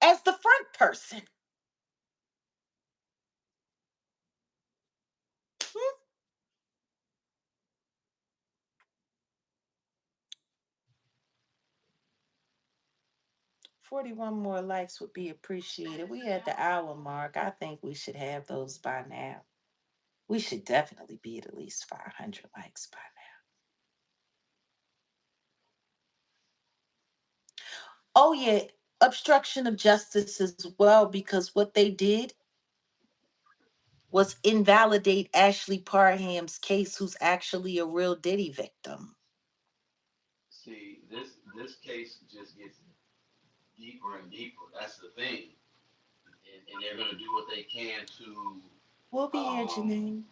as the front person. 41 more likes would be appreciated. We at the hour mark. I think we should have those by now. We should definitely be at least 500 likes by now. Oh, yeah, obstruction of justice as well, because what they did was invalidate Ashley Parham's case, who's actually a real Diddy victim. See, this case just gets deeper and deeper. That's the thing, and they're gonna do what they can to. We'll be here, Um, Janine.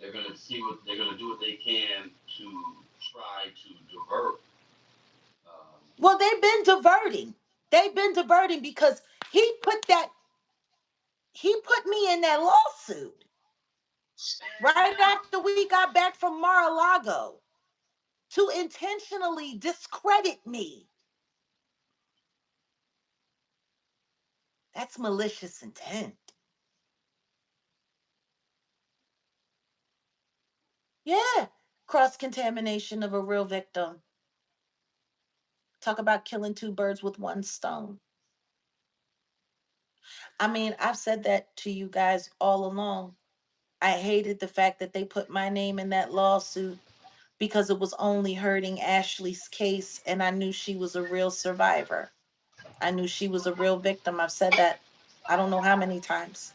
they're gonna see what they're gonna do what they can to try to divert. Well, they've been diverting. They've been diverting because he put me in that lawsuit right after we got back from Mar-a-Lago to intentionally discredit me. That's malicious intent. Yeah, cross-contamination of a real victim. Talk about killing 2 birds with 1 stone. I mean, I've said that to you guys all along. I hated the fact that they put my name in that lawsuit because it was only hurting Ashley's case, and I knew she was a real survivor. I knew she was a real victim. I've said that I don't know how many times.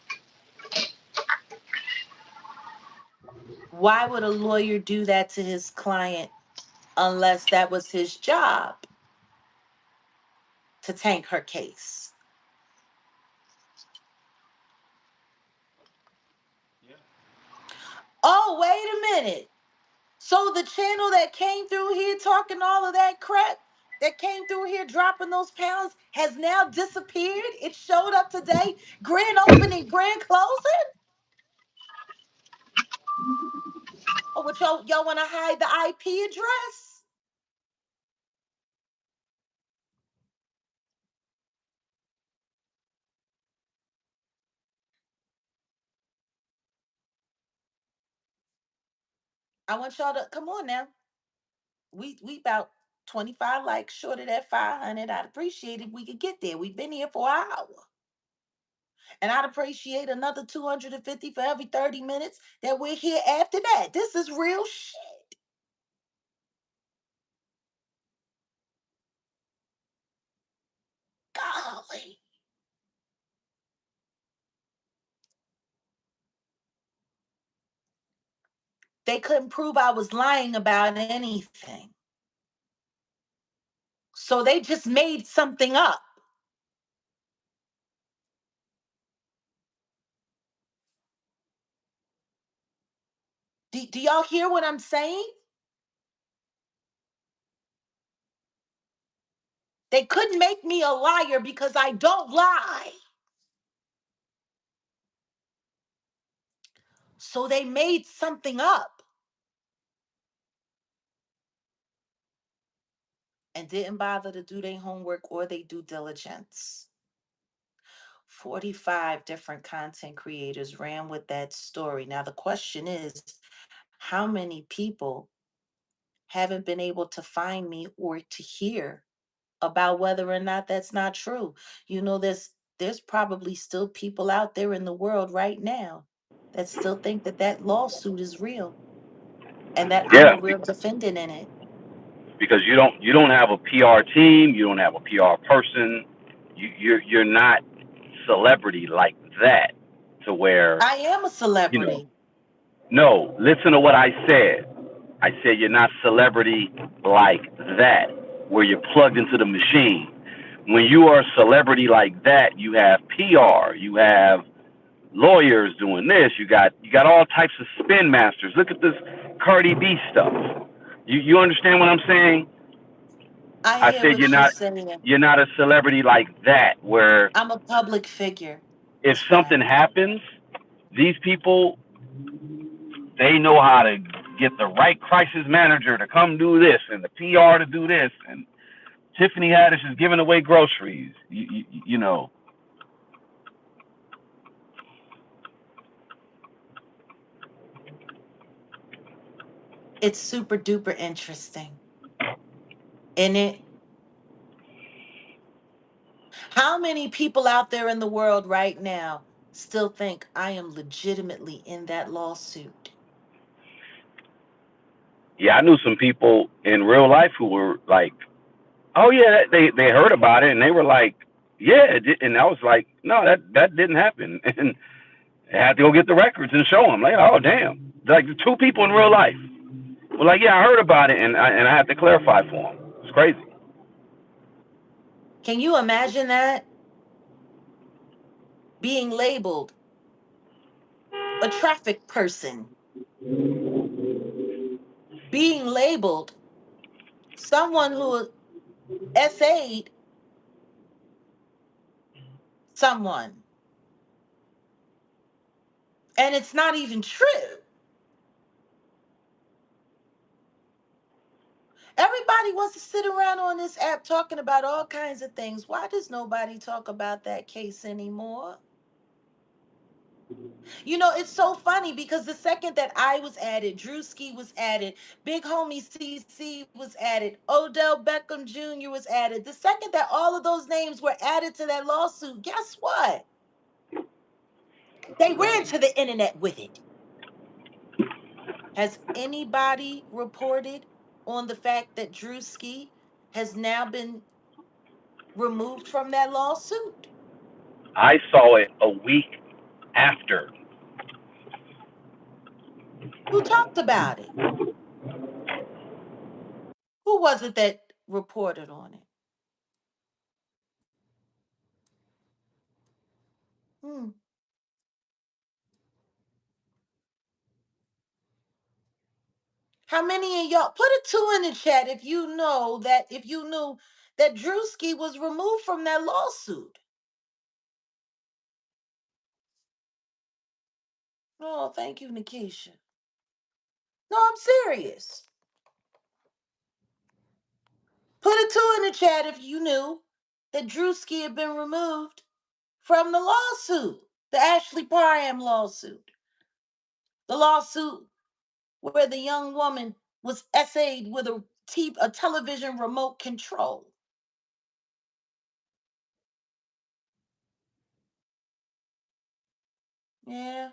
Why would a lawyer do that to his client unless that was his job to tank her case? Yeah. Oh, wait a minute. So the channel that came through here talking all of that crap, that came through here dropping those pounds, has now disappeared. It showed up today. Grand opening, grand closing. Oh, but y'all want to hide the IP address? I want y'all to come on now. We about 25 likes short of that 500. I'd appreciate if we could get there. We've been here for an hour. And I'd appreciate another 250 for every 30 minutes that we're here after that. This is real shit. Golly. They couldn't prove I was lying about anything. So they just made something up. Do y'all hear what I'm saying? They couldn't make me a liar because I don't lie. So they made something up and didn't bother to do their homework or their due diligence. 45 different content creators ran with that story. Now, the question is, how many people haven't been able to find me or to hear about whether or not that's not true? You know, there's probably still people out there in the world right now that still think that that lawsuit is real and that I'm Yeah, a real defendant in it. because you don't have a PR team, you don't have a PR person, you're not celebrity like that to where I am a you know. celebrity. No, listen to what I said. I said you're not celebrity like that, where you're plugged into the machine. When you are a celebrity like that, you have PR, you have lawyers doing this, you got all types of spin masters. Look at this Cardi B stuff. You understand what I'm saying? I I hear said what you're saying. you're not a celebrity like that, where I'm a public figure. if That's what I something am. happens, these people, they know how to get the right crisis manager to come do this and the PR to do this. And Tiffany Haddish is giving away groceries. You know, It's super duper interesting. In it, how many people out there in the world right now still think I am legitimately in that lawsuit? yeah, I knew some people in real life who were like, "Oh yeah," they heard about it and they were like, "Yeah," and I was like, "No, that didn't happen." And I had to go get the records and show them. Like, oh damn, like the two people in real life were like, "Yeah, I heard about it," and I had to clarify for them. It's crazy. Can you imagine that? Being labeled a traffic person, being labeled someone who essayed someone, and it's not even true. Everybody wants to sit around on this app talking about all kinds of things. Why does nobody talk about that case anymore? You know, it's so funny because the second that I was added, Drewski was added, Big Homie CC was added, Odell Beckham Jr. was added. The second that all of those names were added to that lawsuit, guess what? They ran to the internet with it. Has anybody reported on the fact that Drewski has now been removed from that lawsuit? I saw it a week after. Who talked about it? Who was it that reported on it? Hmm. How many of y'all put a two in the chat if you know that if you knew that Drewski was removed from that lawsuit? Oh, thank you, Nikisha. No, I'm serious. Put a two in the chat if you knew that Drewski had been removed from the lawsuit, the Ashley Priam lawsuit, the lawsuit where the young woman was essayed with a television remote control. Yeah,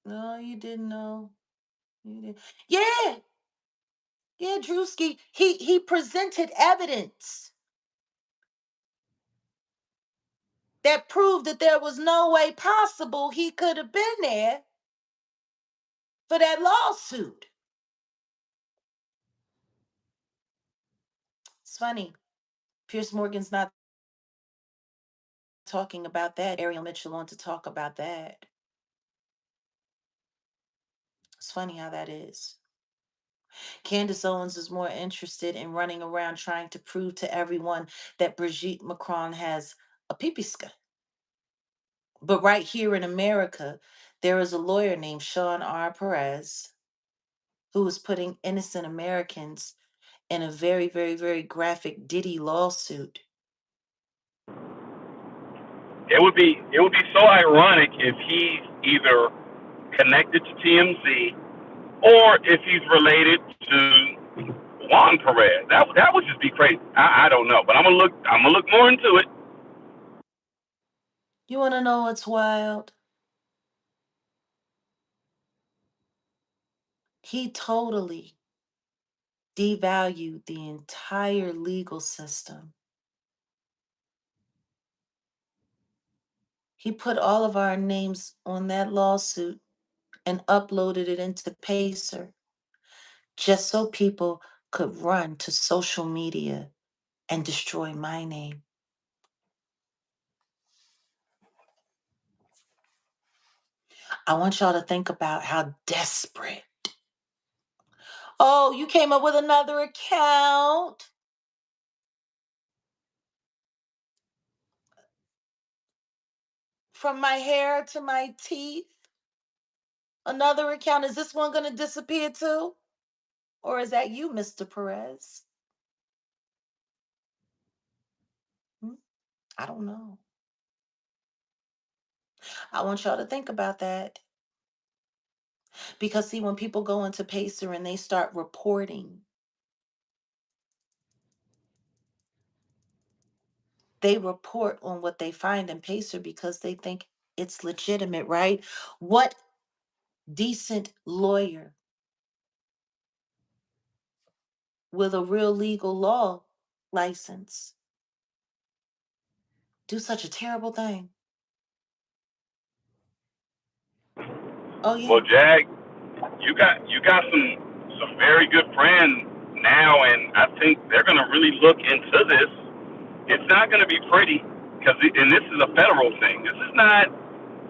no, you didn't know. You didn't. Yeah, yeah, Drewski. He presented evidence that proved that there was no way possible he could have been there for that lawsuit. It's funny. Pierce Morgan's not talking about that. Ariel Mitchell on to talk about that. It's funny how that is. Candace Owens is more interested in running around trying to prove to everyone that Brigitte Macron has a pipiska. But right here in America, there is a lawyer named Sean R. Perez who is putting innocent Americans in a very, very, very graphic Diddy lawsuit. It would be so ironic if he's either connected to TMZ or if he's related to Juan Perez. That would just be crazy. I don't know, but I'm gonna look more into it. You want to know what's wild? He totally devalued the entire legal system. He put all of our names on that lawsuit and uploaded it into Pacer just so people could run to social media and destroy my name. I want y'all to think about how desperate. Oh, you came up with another account? From my hair to my teeth? Another account? Is this one going to disappear too? Or is that you, Mr. Perez? Hmm? I don't know. I want y'all to think about that. Because, see, when people go into Pacer and they start reporting, they report on what they find in Pacer because they think it's legitimate, right? What decent lawyer with a real legal law license do such a terrible thing? Oh, Well, yeah. Jag, you got some very good friends now, and I think they're gonna really look into this. It's not gonna be pretty because, and this is a federal thing. This is not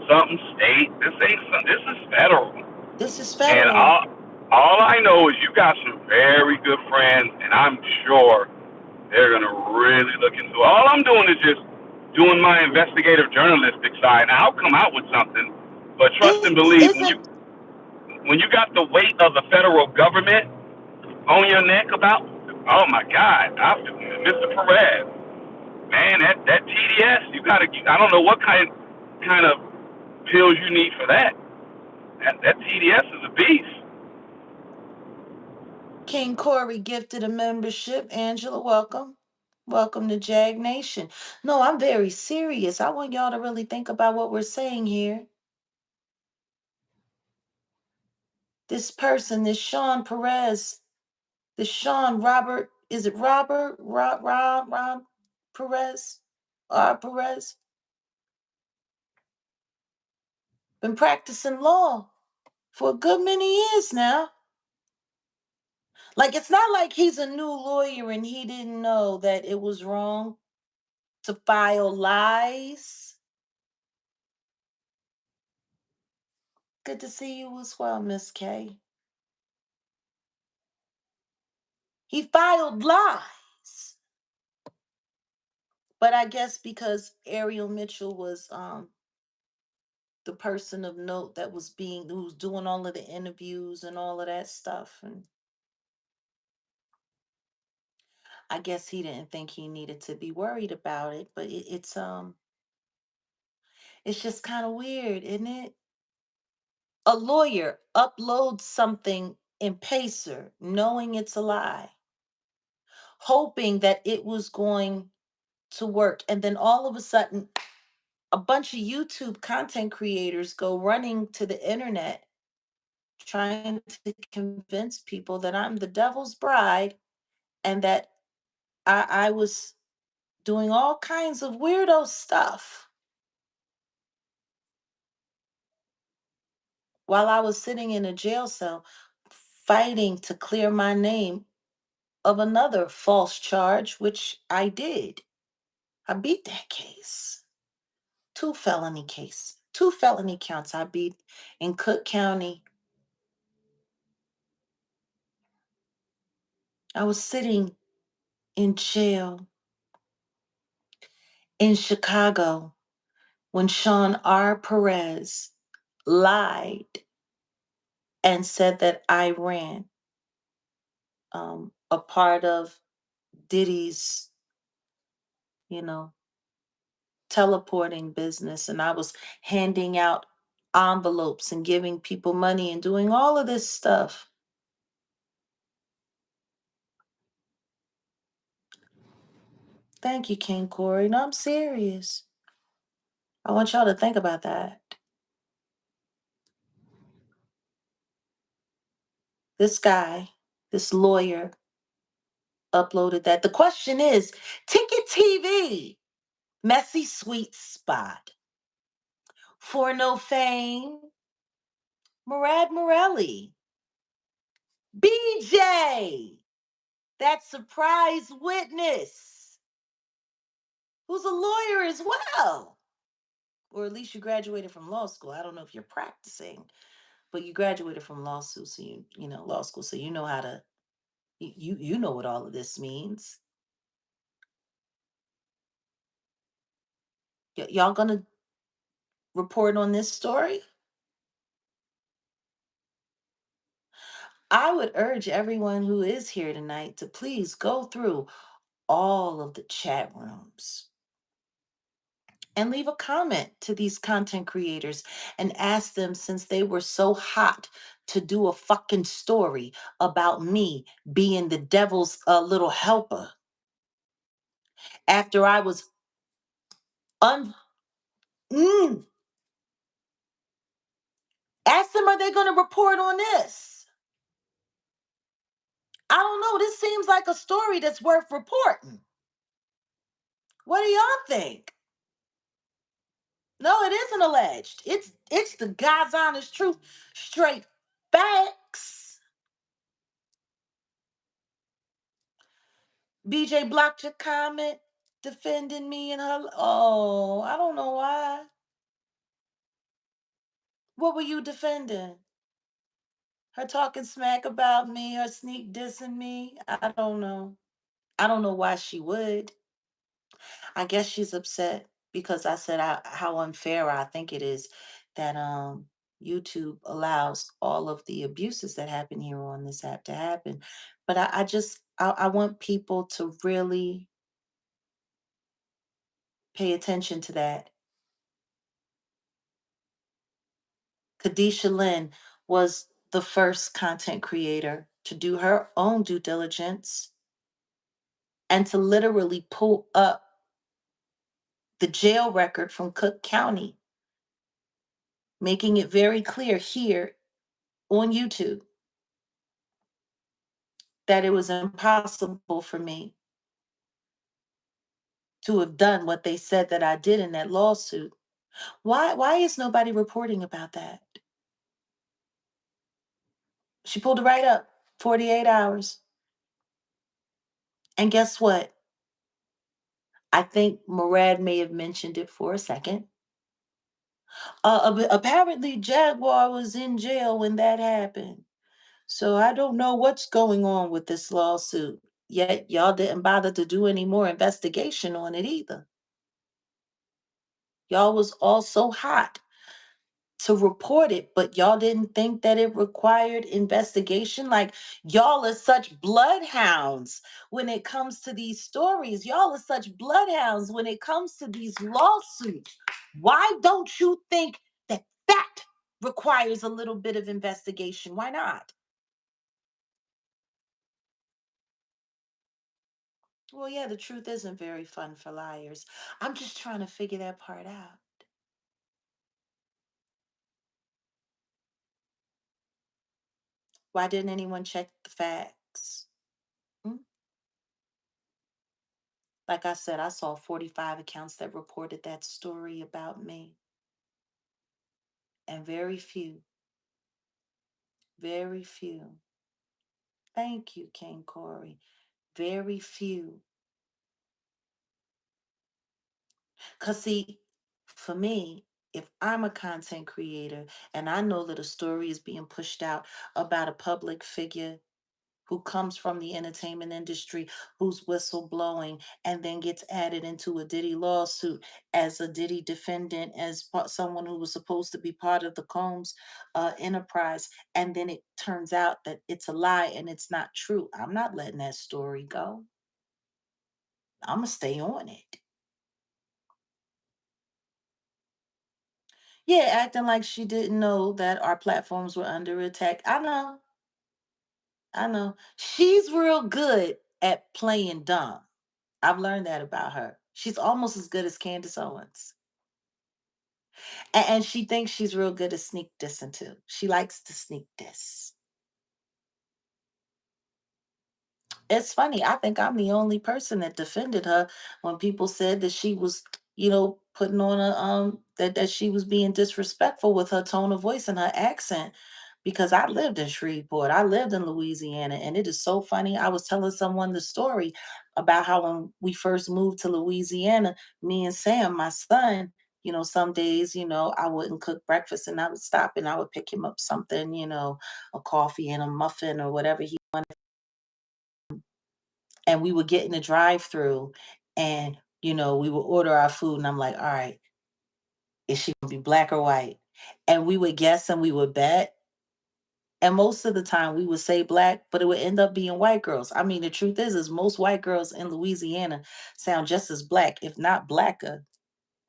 something state. This ain't some. This is federal. This is And federal. all I know is you got some very good friends, and I'm sure they're gonna really look into it. All I'm doing is just doing my investigative journalistic side, and I'll come out with something. But trust and believe, Isn't when you got the weight of the federal government on your neck about, oh my God, Mr. Perez, man, that TDS, you gotta, I don't know what kind of pills you need for that. That TDS is a beast. King Corey gifted a membership? Angela, welcome. Welcome to Jag Nation. No, I'm very serious. I want y'all to really think about what we're saying here. This person, this Sean Perez, this Sean Robert, is it Robert? Rob Perez? Perez? Been practicing law for a good many years now. Like, it's not like he's a new lawyer and he didn't know that it was wrong to file lies. Good to see you as well, Miss K. He filed lies. But I guess because Ariel Mitchell was the person of note that was who was doing all of the interviews and all of that stuff. And I guess he didn't think he needed to be worried about it. But it's just kind of weird, isn't it? A lawyer uploads something in Pacer knowing it's a lie, hoping that it was going to work. And then all of a sudden, a bunch of YouTube content creators go running to the internet trying to convince people that I'm the devil's bride and that I was doing all kinds of weirdo stuff while I was sitting in a jail cell fighting to clear my name of another false charge, which I did. I beat that case. Two felony counts I beat in Cook County. I was sitting in jail in Chicago when Sean R. Perez lied and said that I ran a part of Diddy's, you know, teleporting business. And I was handing out envelopes and giving people money and doing all of this stuff. Thank you, King Corey. No, I'm serious. I want y'all to think about that. This guy, this lawyer, uploaded that. The question is Ticket TV, messy sweet spot. For no fame, Murad Morelli. BJ, that surprise witness, who's a lawyer as well. Or at least you graduated from law school. I don't know if you're practicing, but you graduated from law school, so law school, so you know how to you know what all of this means. Y'all gonna report on this story? I would urge everyone who is here tonight to please go through all of the chat rooms and leave a comment to these content creators and ask them, since they were so hot to do a fucking story about me being the devil's little helper after I was un mm, ask them, are they going to report on this? I don't know. This seems like a story that's worth reporting. What do y'all think? No, it isn't alleged. It's the God's honest truth, straight facts. BJ blocked your comment defending me and her. Oh, I don't know why. What were you defending? Her talking smack about me, her sneak dissing me? I don't know. I don't know why she would. I guess she's upset because I said how unfair I think it is that YouTube allows all of the abuses that happen here on this app to happen. But I want people to really pay attention to that. Kadisha Lynn was the first content creator to do her own due diligence and to literally pull up the jail record from Cook County, making it very clear here on YouTube that it was impossible for me to have done what they said that I did in that lawsuit. Why is nobody reporting about that? She pulled it right up, 48 hours. And guess what? I think Murad may have mentioned it for a second. Apparently, Jaguar was in jail when that happened. So I don't know what's going on with this lawsuit. Yet y'all didn't bother to do any more investigation on it either. Y'all was all so hot to report it, but y'all didn't think that it required investigation. Like, y'all are such bloodhounds when it comes to these stories. Y'all are such bloodhounds when it comes to these lawsuits. Why don't you think that that requires a little bit of investigation? Why not? Well, yeah, the truth isn't very fun for liars. I'm just trying to figure that part out. Why didn't anyone check the facts? Hmm? Like I said, I saw 45 accounts that reported that story about me. And very few. Thank you, King Corey. Very few. Because, see, for me, if I'm a content creator and I know that a story is being pushed out about a public figure who comes from the entertainment industry, who's whistleblowing, and then gets added into a Diddy lawsuit as a Diddy defendant, as someone who was supposed to be part of the Combs enterprise, and then it turns out that it's a lie and it's not true. I'm not letting that story go. I'm gonna stay on it. Yeah, acting like she didn't know that our platforms were under attack. I know, I know. She's real good at playing dumb. I've learned that about her. She's almost as good as Candace Owens. And she thinks she's real good at sneak dissing too. She likes to sneak diss. It's funny. I think I'm the only person that defended her when people said that she was, putting on a that she was being disrespectful with her tone of voice and her accent. Because I lived in Shreveport, I lived in Louisiana, and it is so funny. I was telling someone the story about how when we first moved to Louisiana, me and Sam, my son, some days, I wouldn't cook breakfast and I would stop and I would pick him up something, a coffee and a muffin or whatever he wanted, and we would get in the drive-through and we would order our food and I'm like, all right, is she gonna be black or white? And we would guess and we would bet. And most of the time we would say black, but it would end up being white girls. I mean, the truth is most white girls in Louisiana sound just as black, if not blacker,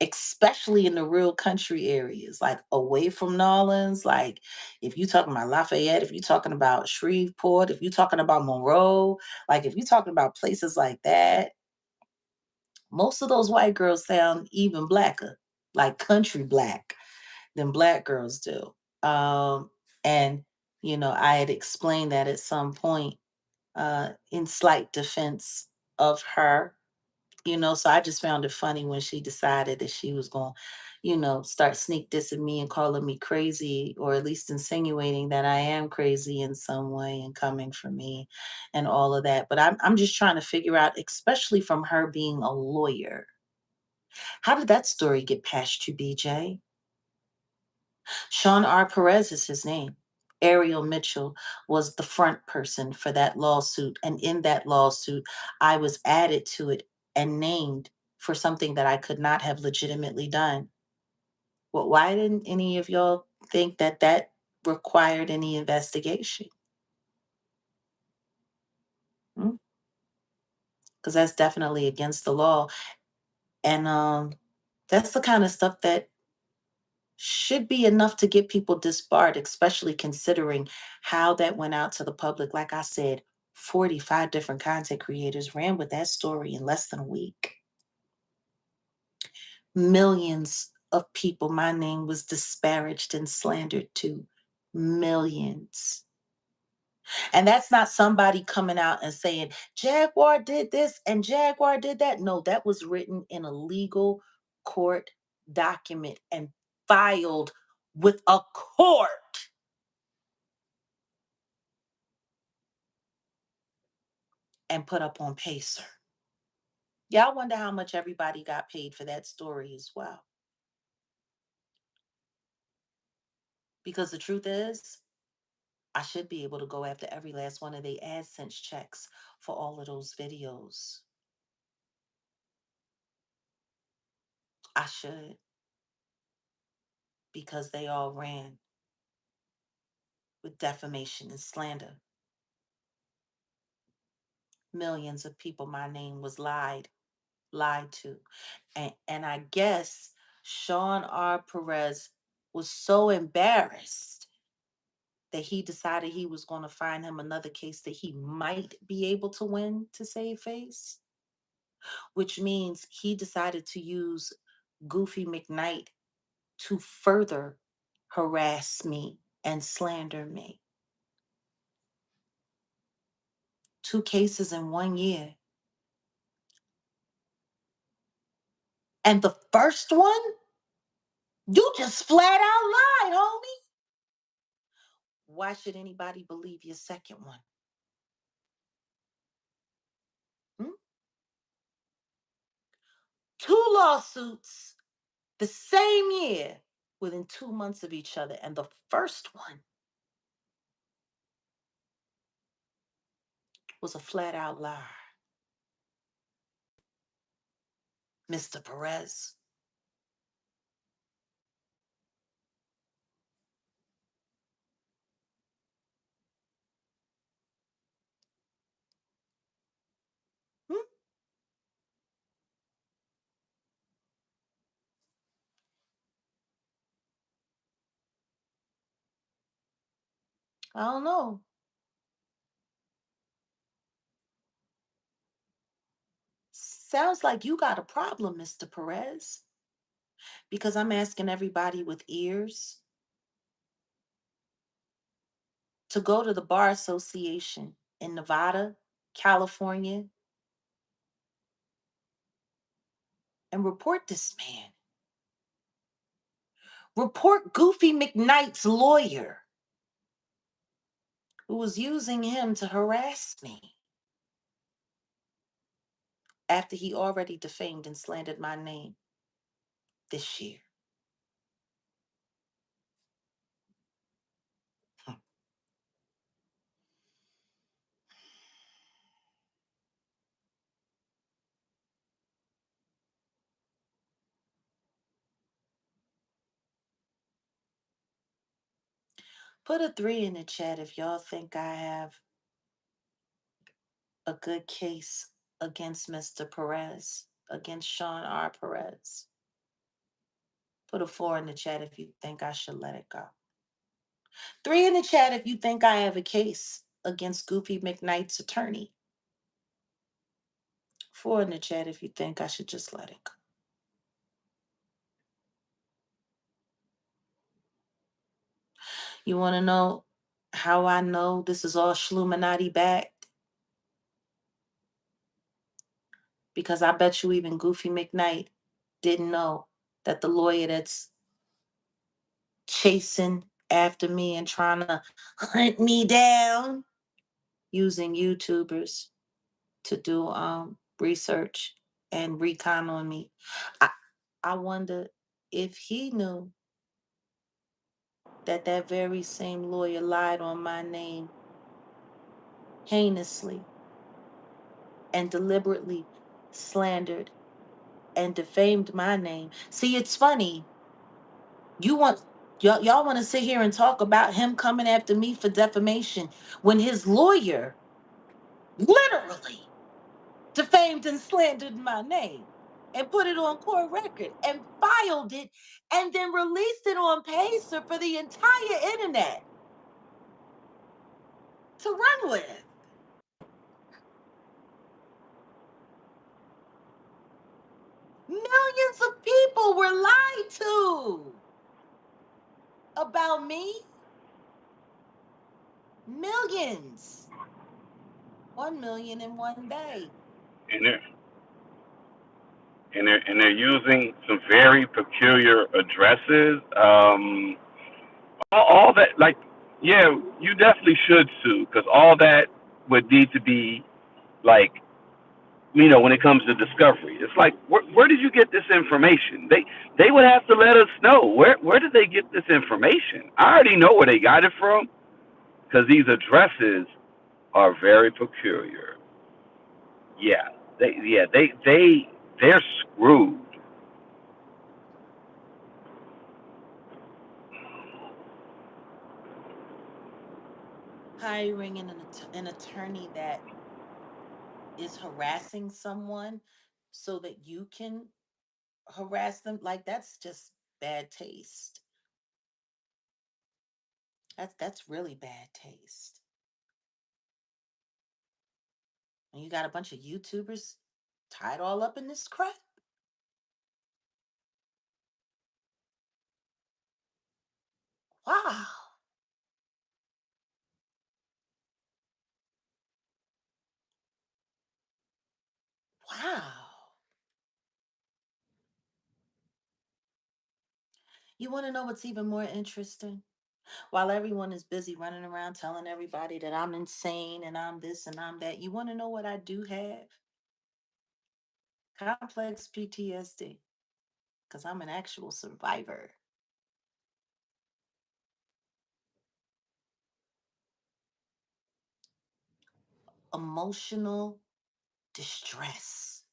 especially in the real country areas, like away from Nolans. Like if you're talking about Lafayette, if you're talking about Shreveport, if you're talking about Monroe, like if you're talking about places like that, most of those white girls sound even blacker, like country black, than black girls do. And I had explained that at some point in slight defense of her, so I just found it funny when she decided that she was going to, start sneak dissing me and calling me crazy, or at least insinuating that I am crazy in some way and coming for me and all of that. But I'm just trying to figure out, especially from her being a lawyer, how did that story get past you, BJ? Sean R. Perez is his name. Ariel Mitchell was the front person for that lawsuit. And in that lawsuit, I was added to it and named for something that I could not have legitimately done. Well, why didn't any of y'all think that that required any investigation? Because that's definitely against the law. And that's the kind of stuff that should be enough to get people disbarred, especially considering how that went out to the public. Like I said, 45 different content creators ran with that story in less than a week. Millions of people, my name was disparaged and slandered to. Millions. And that's not somebody coming out and saying, Jaguar did this and Jaguar did that. No, that was written in a legal court document and filed with a court. And put up on Pacer. Yeah, I wonder how much everybody got paid for that story as well. Because the truth is, I should be able to go after every last one of their AdSense checks for all of those videos. I should, because they all ran with defamation and slander. Millions of people, my name was lied to. And I guess Sean R. Perez was so embarrassed that he decided he was going to find him another case that he might be able to win to save face, which means he decided to use Goofy McKnight to further harass me and slander me. 2 cases in 1 year. And the first one, you just flat out lied, homie. Why should anybody believe your second one? Hmm? 2 lawsuits The same year, within 2 months of each other. And the first one was a flat out lie. Mr. Perez. Hmm? I don't know. Sounds like you got a problem, Mr. Perez, because I'm asking everybody with ears to go to the Bar Association in Nevada, California, and report this man. Report Goofy McKnight's lawyer, who was using him to harass me after he already defamed and slandered my name this year. Put a 3 in the chat if y'all think I have a good case against Mr. Perez, against Sean R. Perez. Put a 4 in the chat if you think I should let it go. 3 in the chat if you think I have a case against Goofy McKnight's attorney. 4 in the chat if you think I should just let it go. You want to know how I know this is all Schluminati backed? Because I bet you even Goofy McKnight didn't know that the lawyer that's chasing after me and trying to hunt me down using YouTubers to do research and recon on me. I I wonder if he knew that that very same lawyer lied on my name heinously and deliberately slandered and defamed my name. See, it's funny. You want y'all want to sit here and talk about him coming after me for defamation when his lawyer literally defamed and slandered my name and put it on court record and filed it and then released it on Pacer for the entire internet to run with. Millions of people were lied to about me. Millions. 1 million in one day. And they're using some very peculiar addresses. All that, like, yeah, you definitely should sue because all that would need to be like, when it comes to discovery, it's like, where did you get this information? They would have to let us know where did they get this information. I already know where they got it from because these addresses are very peculiar. Yeah, they're screwed. Hiring an attorney that is harassing someone so that you can harass them, like, that's just bad taste. That's really bad taste. And you got a bunch of YouTubers tied all up in this crap. Wow. Wow. You want to know what's even more interesting? While everyone is busy running around telling everybody that I'm insane and I'm this and I'm that, you want to know what I do have? Complex PTSD. because I'm an actual survivor. Emotional distress.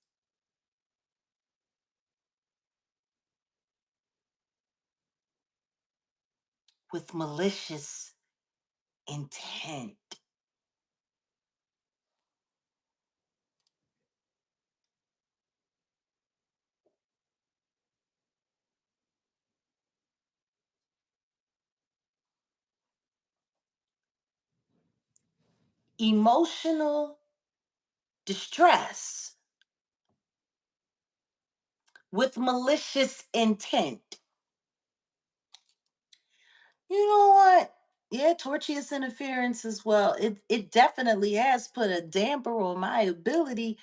With malicious intent. Emotional distress with malicious intent. You know what? Yeah, tortious interference as well. It definitely has put a damper on my ability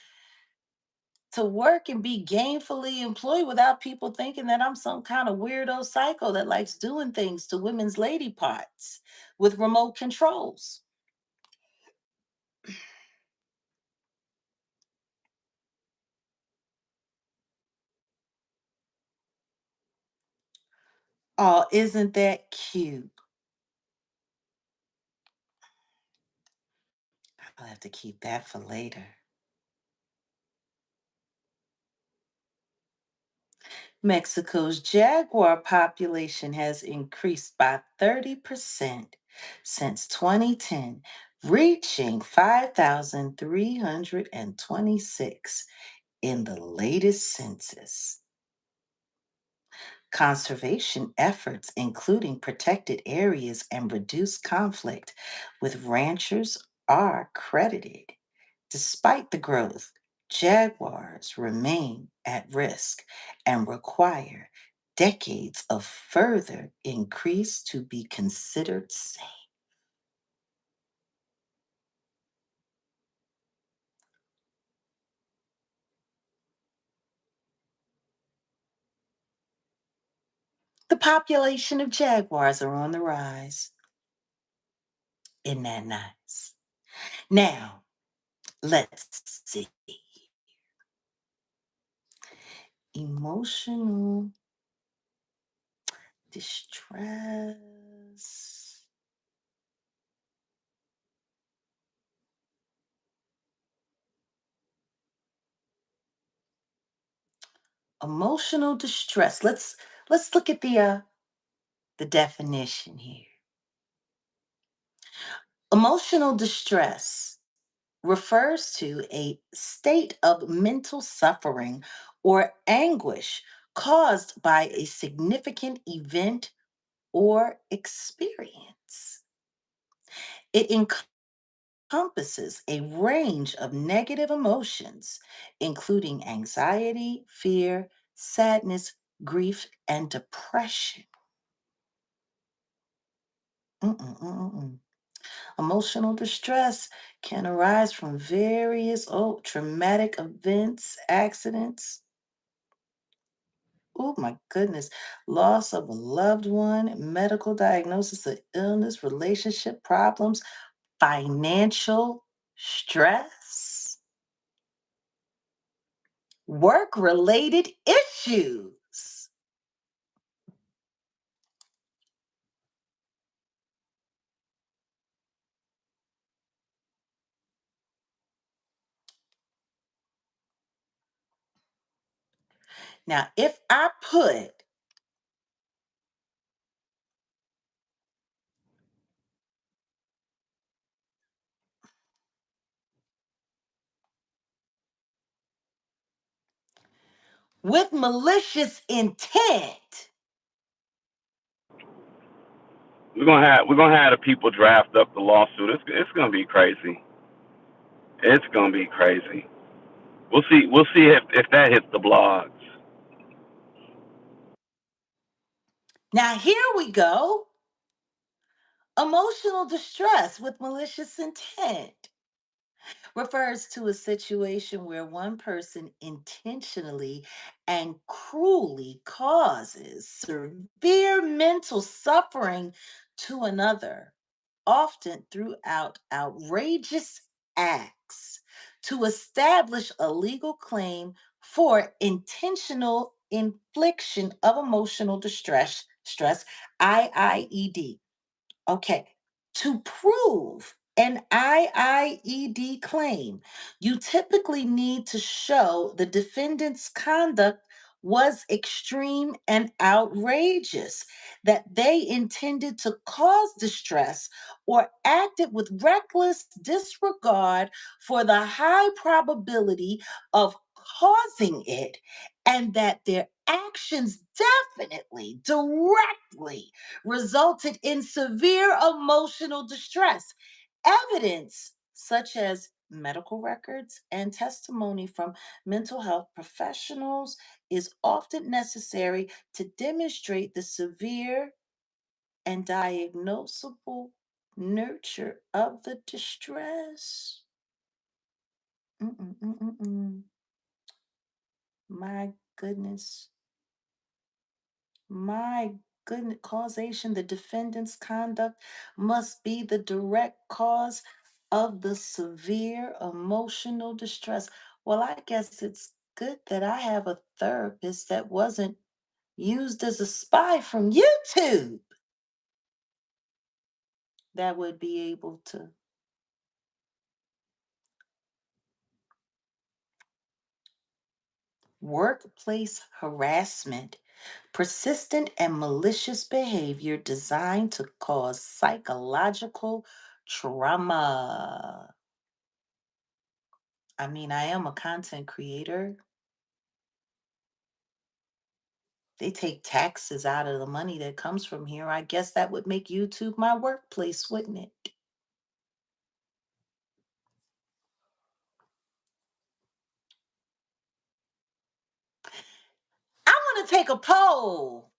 to work and be gainfully employed without people thinking that I'm some kind of weirdo psycho that likes doing things to women's lady parts with remote controls. Oh, isn't that cute? I'll have to keep that for later. Mexico's jaguar population has increased by 30% since 2010, reaching 5,326 in the latest census. Conservation efforts, including protected areas and reduced conflict with ranchers, are credited. Despite the growth, jaguars remain at risk and require decades of further increase to be considered safe. The population of jaguars are on the rise. Isn't that nice? Now, let's see. Emotional distress. Emotional distress. Let's look at the definition here. Emotional distress refers to a state of mental suffering or anguish caused by a significant event or experience. It encompasses a range of negative emotions, including anxiety, fear, sadness, grief, and depression. Mm-mm-mm-mm. Emotional distress can arise from various traumatic events, accidents. Oh my goodness. Loss of a loved one, medical diagnosis of illness, relationship problems, financial stress, work related issues. Now, if I put with malicious intent, We're gonna have the people draft up the lawsuit. It's gonna be crazy. It's gonna be crazy. We'll see if that hits the blogs. now here we go. Emotional distress with malicious intent refers to a situation where one person intentionally and cruelly causes severe mental suffering to another, often throughout outrageous acts, to establish a legal claim for intentional infliction of emotional distress, IIED. Okay. To prove an IIED claim, you typically need to show the defendant's conduct was extreme and outrageous, that they intended to cause distress or acted with reckless disregard for the high probability of causing it, and that their actions definitely, directly resulted in severe emotional distress. Evidence such as medical records and testimony from mental health professionals is often necessary to demonstrate the severe and diagnosable nature of the distress. Mm-mm-mm-mm-mm. My goodness. My goodness, causation, the defendant's conduct must be the direct cause of the severe emotional distress. Well, I guess it's good that I have a therapist that wasn't used as a spy from YouTube that would be able to. Workplace harassment, persistent and malicious behavior designed to cause psychological trauma. I mean, I am a content creator. They take taxes out of the money that comes from here. I guess that would make YouTube my workplace, wouldn't it? I want to take a poll.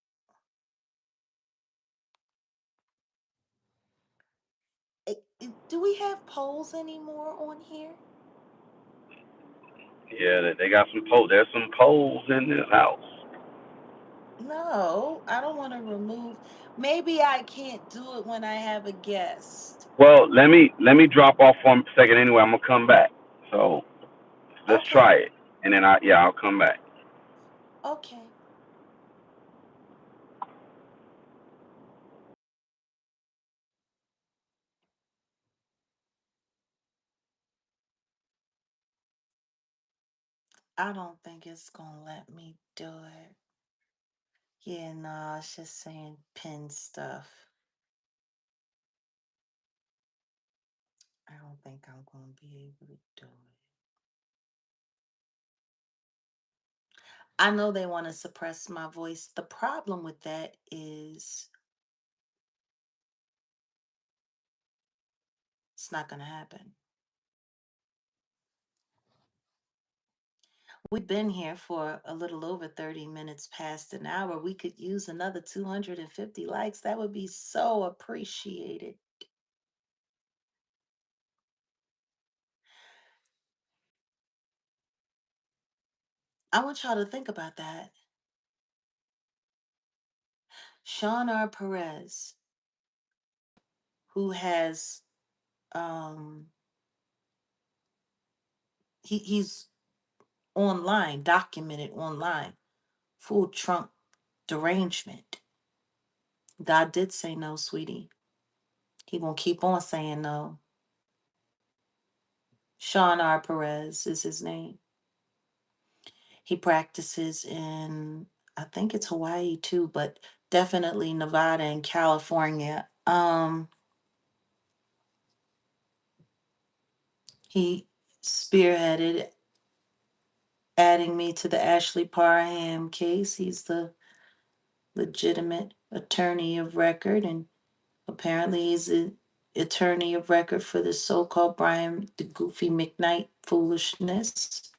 Do we have polls anymore on here? Yeah, they got some poles. There's some poles in this house. No, I don't want to remove. Maybe I can't do it when I have a guest. Well, let me drop off for a second anyway. I'm gonna come back. So let's try Okay, it, and then I'll come back. okay. I don't think it's gonna let me do it. Yeah, no, it's just saying pin stuff. I don't think I'm gonna be able to do it. I know they want to suppress my voice. The problem with that is it's not gonna happen. We've been here for a little over 30 minutes past an hour. We could use another 250 likes. That would be so appreciated. I want y'all to think about that. Sean R. Perez, who has he's online, documented online, full Trump derangement. God did say no, sweetie. He gonna keep on saying no. Sean R. Perez is his name. He practices in, I think it's Hawaii too, but definitely Nevada and California. He spearheaded adding me to the Ashley Parham case. He's the legitimate attorney of record, and apparently he's the attorney of record for the so-called Brian the Goofy McKnight foolishness.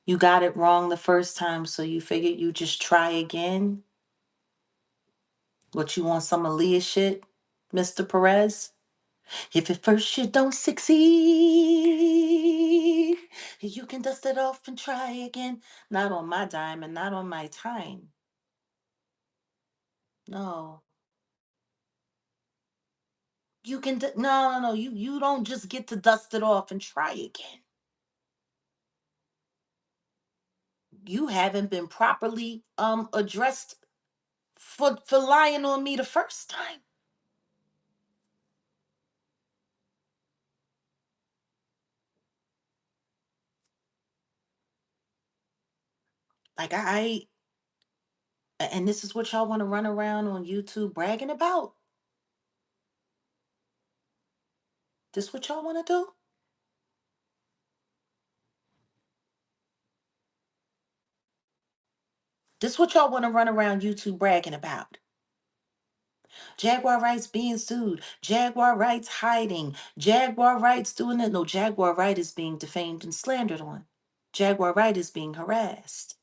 You got it wrong the first time, so you figured you just try again. What, you want some Aaliyah shit, Mr. Perez? If at first you don't succeed, you can dust it off and try again. Not on my dime and not on my time. No. You can no. You don't just get to dust it off and try again. You haven't been properly addressed for lying on me the first time. Like and this is what y'all want to run around on YouTube bragging about. This what y'all want to do? This what y'all want to run around YouTube bragging about. Jaguar Wright's being sued. Jaguar Wright's hiding. Jaguar Wright's doing it. No, Jaguar Wright is being defamed and slandered on. Jaguar Wright is being harassed.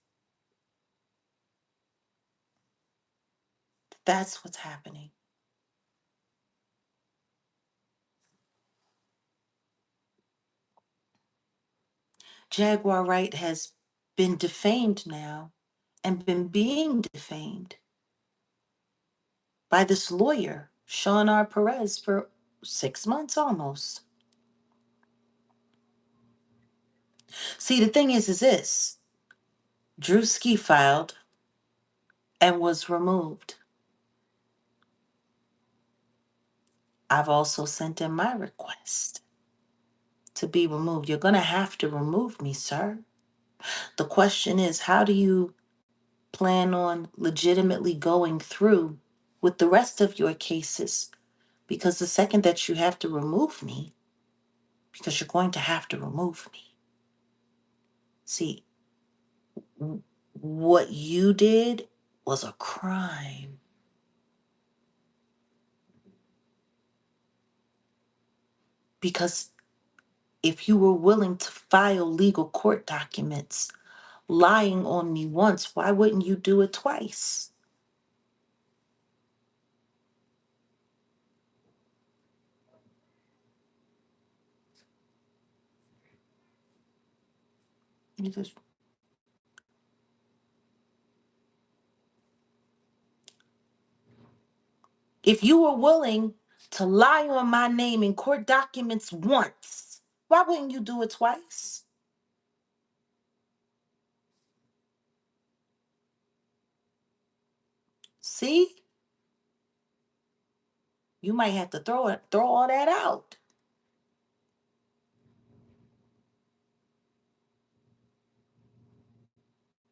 That's what's happening. Jaguar Wright has been defamed now and been being defamed by this lawyer, Sean R. Perez, for 6 months almost. See, the thing is this. Drewski filed and was removed. I've also sent in my request to be removed. You're going to have to remove me, sir. The question is, how do you plan on legitimately going through with the rest of your cases? Because the second that you have to remove me, because you're going to have to remove me. See, what you did was a crime. Because if you were willing to file legal court documents lying on me once, why wouldn't you do it twice? You just- If you were willing to lie on my name in court documents once, why wouldn't you do it twice? See? You might have to throw all that out.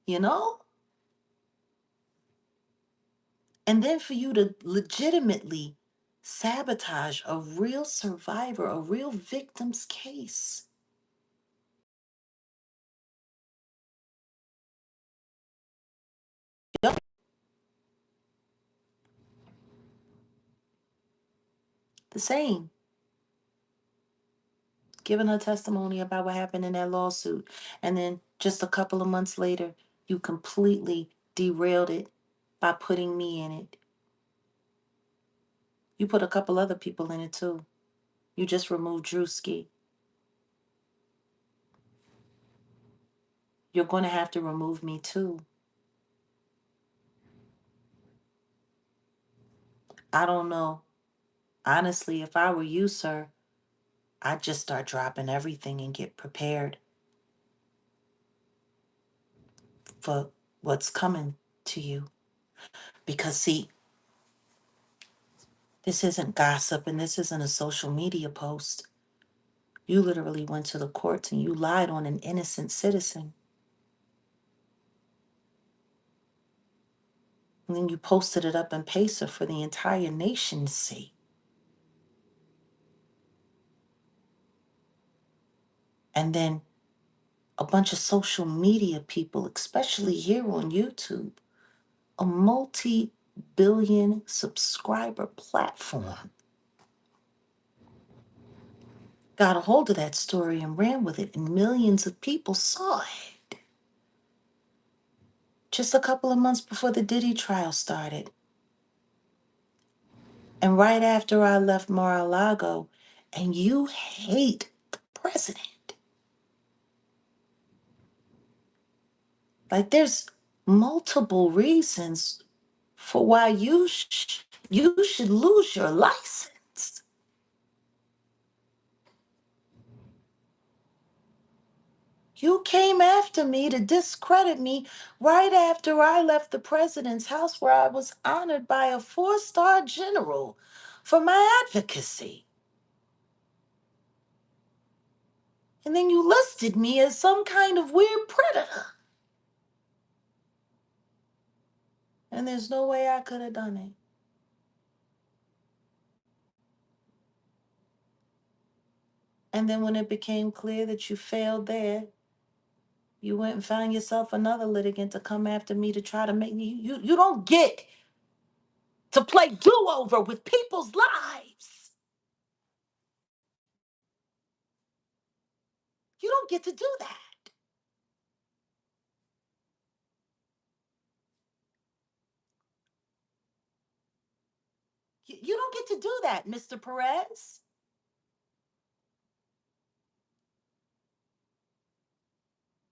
You know? And then for you to legitimately sabotage a real survivor, a real victim's case. Yep. The same. Giving her testimony about what happened in that lawsuit. And then just a couple of months later, you completely derailed it by putting me in it. You put a couple other people in it too. You just removed Drewski. You're going to have to remove me too. I don't know. Honestly, if I were you, sir, I'd just start dropping everything and get prepared for what's coming to you. Because, see, this isn't gossip and this isn't a social media post. You literally went to the courts and you lied on an innocent citizen. And then you posted it up in Pacer for the entire nation to see. And then a bunch of social media people, especially here on YouTube, a multi-billion subscriber platform, got a hold of that story and ran with it, and millions of people saw it. Just a couple of months before the Diddy trial started. And right after I left Mar-a-Lago, and you hate the president. Like there's multiple reasons for why you should lose your license. You came after me to discredit me right after I left the president's house where I was honored by a 4-star general for my advocacy. And then you listed me as some kind of weird predator. And there's no way I could have done it. And then when it became clear that you failed there, you went and found yourself another litigant to come after me to try to make me. You don't get to play do-over with people's lives. You don't get to do that. You don't get to do that, Mr. Perez.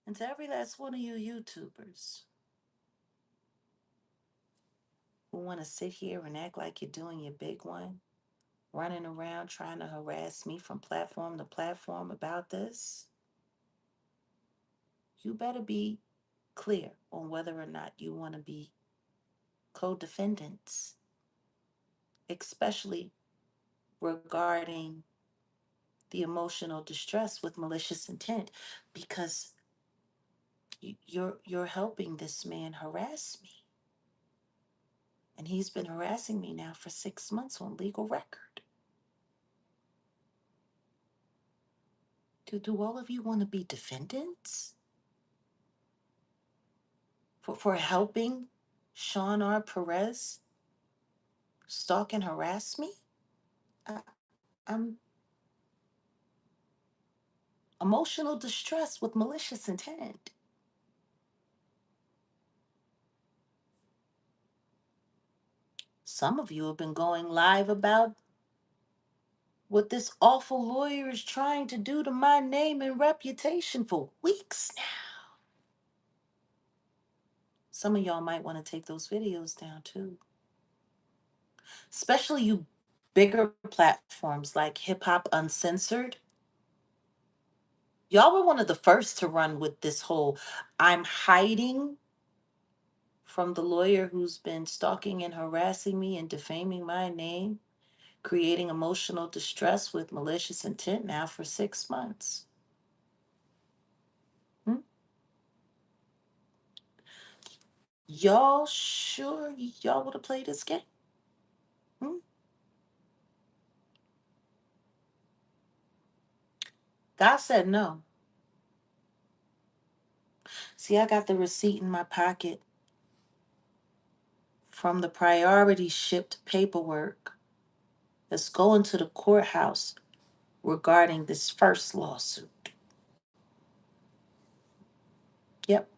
And to every last one of you YouTubers who want to sit here and act like you're doing your big one, running around trying to harass me from platform to platform about this, you better be clear on whether or not you want to be co-defendants, especially regarding the emotional distress with malicious intent, because you're helping this man harass me. And he's been harassing me now for 6 months on legal record. Do all of you want to be defendants for helping Sean R. Perez stalk and harass me? I'm emotional distress with malicious intent. Some of you have been going live about what this awful lawyer is trying to do to my name and reputation for weeks now. Some of y'all might want to take those videos down too. Especially you bigger platforms like Hip Hop Uncensored. Y'all were one of the first to run with this whole I'm hiding from the lawyer who's been stalking and harassing me and defaming my name, creating emotional distress with malicious intent now for 6 months. Hmm? Y'all sure y'all would have played this game? Hmm? God said no. See, I got the receipt in my pocket from the priority shipped paperwork that's going to the courthouse regarding this first lawsuit. Yep.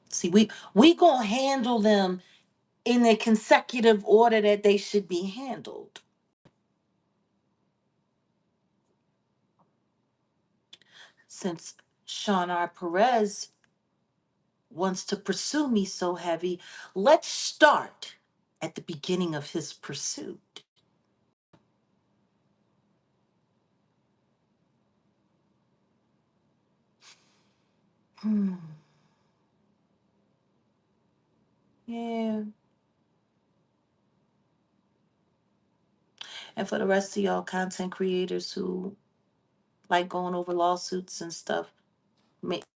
See, we gonna handle them in the consecutive order that they should be handled. Since Sean R. Perez wants to pursue me so heavy, let's start at the beginning of his pursuit. Hmm. Yeah. And for the rest of y'all content creators who like going over lawsuits and stuff,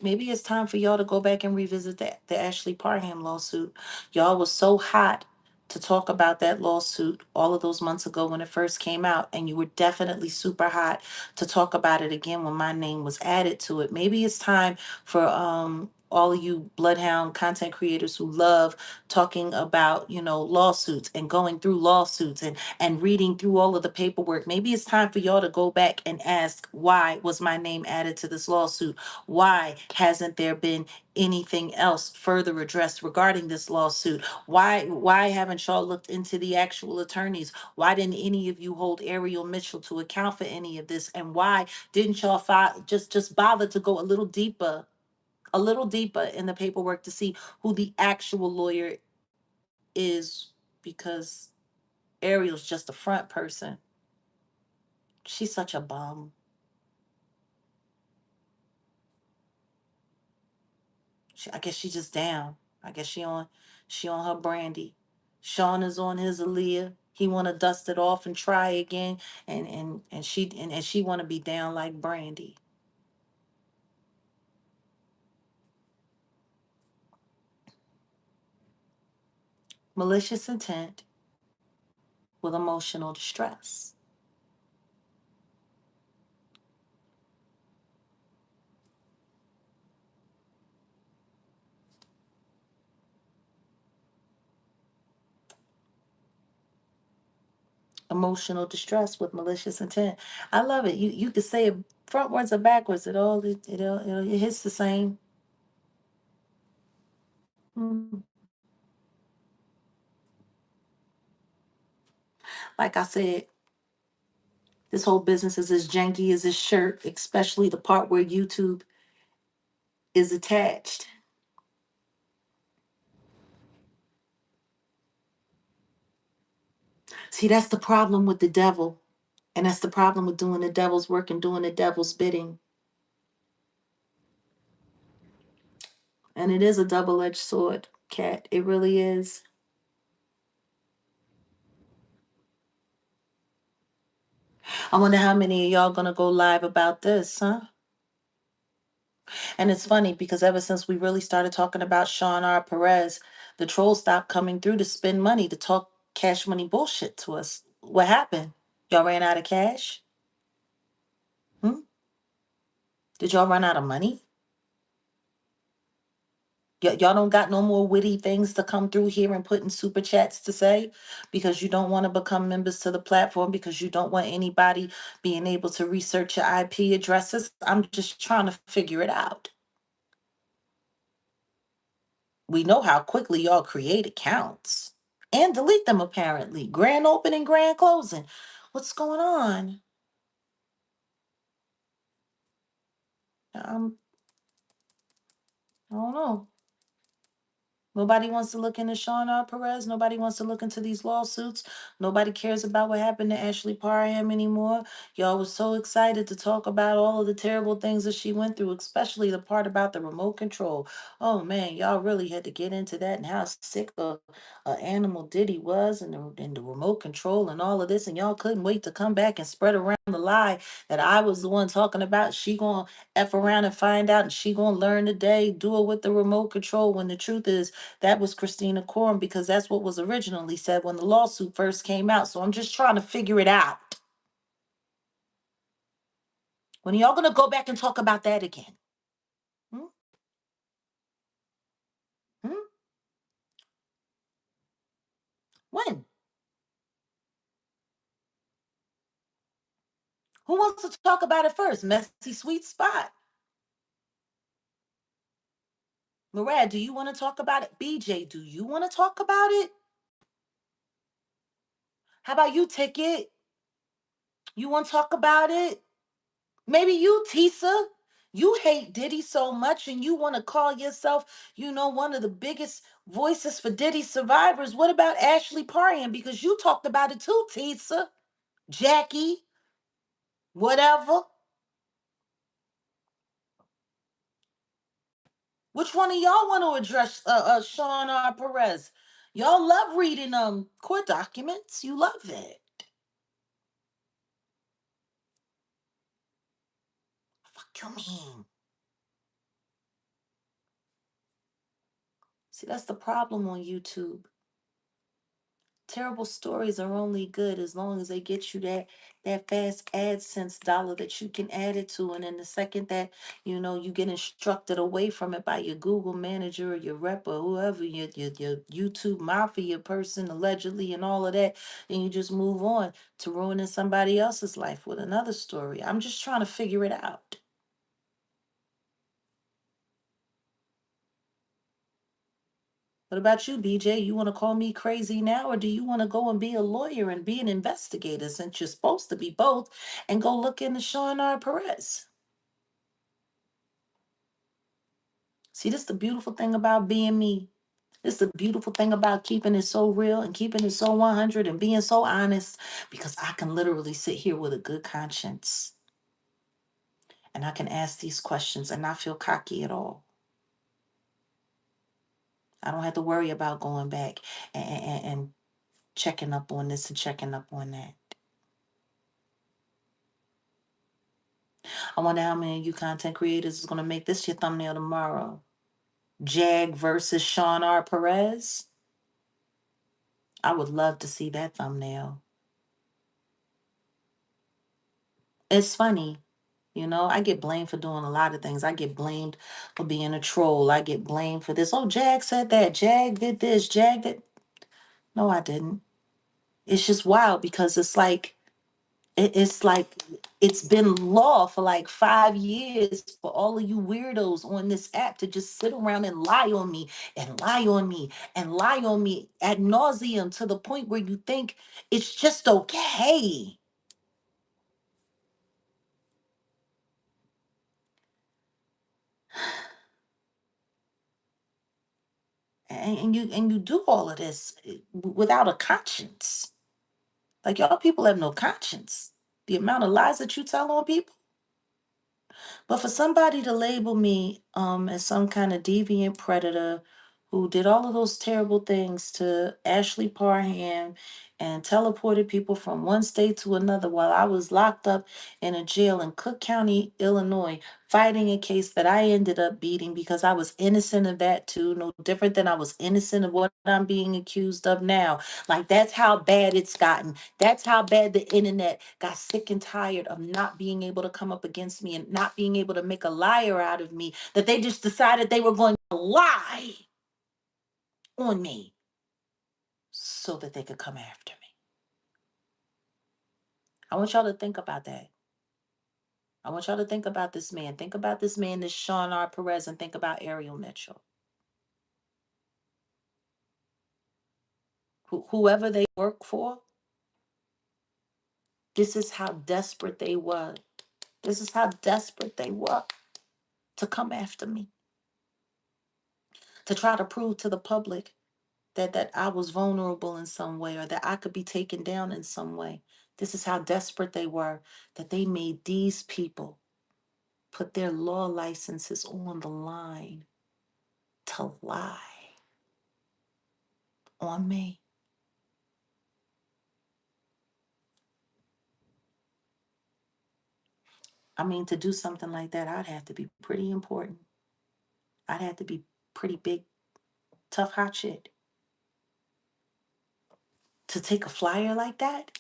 maybe it's time for y'all to go back and revisit the Ashley Parham lawsuit. Y'all was so hot to talk about that lawsuit all of those months ago when it first came out, and you were definitely super hot to talk about it again when my name was added to it. Maybe it's time for all of you bloodhound content creators who love talking about, lawsuits and going through lawsuits and reading through all of the paperwork. Maybe it's time for y'all to go back and ask, why was my name added to this lawsuit? Why hasn't there been anything else further addressed regarding this lawsuit? Why haven't y'all looked into the actual attorneys? Why didn't any of you hold Ariel Mitchell to account for any of this? And why didn't y'all just bother to go a little deeper in the paperwork to see who the actual lawyer is? Because Ariel's just a front person. She's such a bum. I guess she just down. I guess she on her brandy. Sean is on his Aaliyah. He want to dust it off and try again, and she want to be down like Brandy. Malicious intent with emotional distress. Emotional distress with malicious intent. I love it. You could say it frontwards or backwards. It hits the same. Mm. Like I said, this whole business is as janky as this shirt, especially the part where YouTube is attached. See, that's the problem with the devil. And that's the problem with doing the devil's work and doing the devil's bidding. And it is a double edged sword, Cat. It really is. I wonder how many of y'all gonna go live about this, huh? And it's funny because ever since we really started talking about Sean R. Perez, the trolls stopped coming through to spend money to talk cash money bullshit to us. What happened? Y'all ran out of cash? Hmm? Did y'all run out of money? Y'all don't got no more witty things to come through here and put in super chats to say because you don't want to become members to the platform because you don't want anybody being able to research your IP addresses. I'm just trying to figure it out. We know how quickly y'all create accounts and delete them apparently. Grand opening, grand closing. What's going on? I don't know. Nobody wants to look into Sean R. Perez. Nobody wants to look into these lawsuits. Nobody cares about what happened to Ashley Parham anymore. Y'all was so excited to talk about all of the terrible things that she went through, especially the part about the remote control. Oh man, y'all really had to get into that and how sick a animal Diddy was and the remote control and all of this. And y'all couldn't wait to come back and spread around the lie that I was the one talking about. She gonna F around and find out and she gonna learn today, do it with the remote control when the truth is that was Christina Corum because that's what was originally said when the lawsuit first came out. So I'm just trying to figure it out. When are y'all going to go back and talk about that again? Hmm? Hmm? When? Who wants to talk about it first? Messy Sweet Spot. Murad, do you want to talk about it? BJ, do you want to talk about it? How about you, Ticket? You want to talk about it? Maybe you, Tisa. You hate Diddy so much and you want to call yourself, one of the biggest voices for Diddy survivors. What about Ashley Parham? Because you talked about it too, Tisa. Jackie, whatever. Which one of y'all want to address Sean R. Perez? Y'all love reading court documents. You love it. Fuck you mean? See, that's the problem on YouTube. Terrible stories are only good as long as they get you that fast AdSense dollar that you can add it to. And then the second that you get instructed away from it by your Google manager or your rep or whoever, your YouTube mafia person allegedly and all of that, then you just move on to ruining somebody else's life with another story. I'm just trying to figure it out. What about you, BJ? You want to call me crazy now, or do you want to go and be a lawyer and be an investigator since you're supposed to be both and go look into Sean R. Perez? See, this is the beautiful thing about being me. It's the beautiful thing about keeping it so real and keeping it so 100 and being so honest, because I can literally sit here with a good conscience and I can ask these questions and not feel cocky at all. I don't have to worry about going back and checking up on this and checking up on that. I wonder how many of you content creators is going to make this your thumbnail tomorrow. Jag versus Sean R. Perez. I would love to see that thumbnail. It's funny. You know, I get blamed for doing a lot of things. I get blamed for being a troll. I get blamed for this. Oh, Jag said that. Jag did this. Jag did. No, I didn't. It's just wild because it's like it's been law for like 5 years for all of you weirdos on this app to just sit around and lie on me and lie on me and lie on me ad nauseum to the point where you think it's just okay. And you do all of this without a conscience. Like y'all people have no conscience. The amount of lies that you tell on people. But for somebody to label me as some kind of deviant predator who did all of those terrible things to Ashley Parham and teleported people from one state to another while I was locked up in a jail in Cook County, Illinois, fighting a case that I ended up beating because I was innocent of that too, no different than I was innocent of what I'm being accused of now. Like that's how bad it's gotten. That's how bad the internet got sick and tired of not being able to come up against me and not being able to make a liar out of me, that they just decided they were going to lie on me so that they could come after me. I want y'all to think about that. I want y'all to think about this man. Think about this man, this Sean R. Perez, and think about Ariel Mitchell. Whoever they work for, this is how desperate they were. This is how desperate they were to come after me, to try to prove to the public that I was vulnerable in some way or that I could be taken down in some way. This is how desperate they were that they made these people put their law licenses on the line to lie on me. I mean, to do something like that, I'd have to be pretty important. I'd have to be pretty big, tough, hot shit. To take a flyer like that,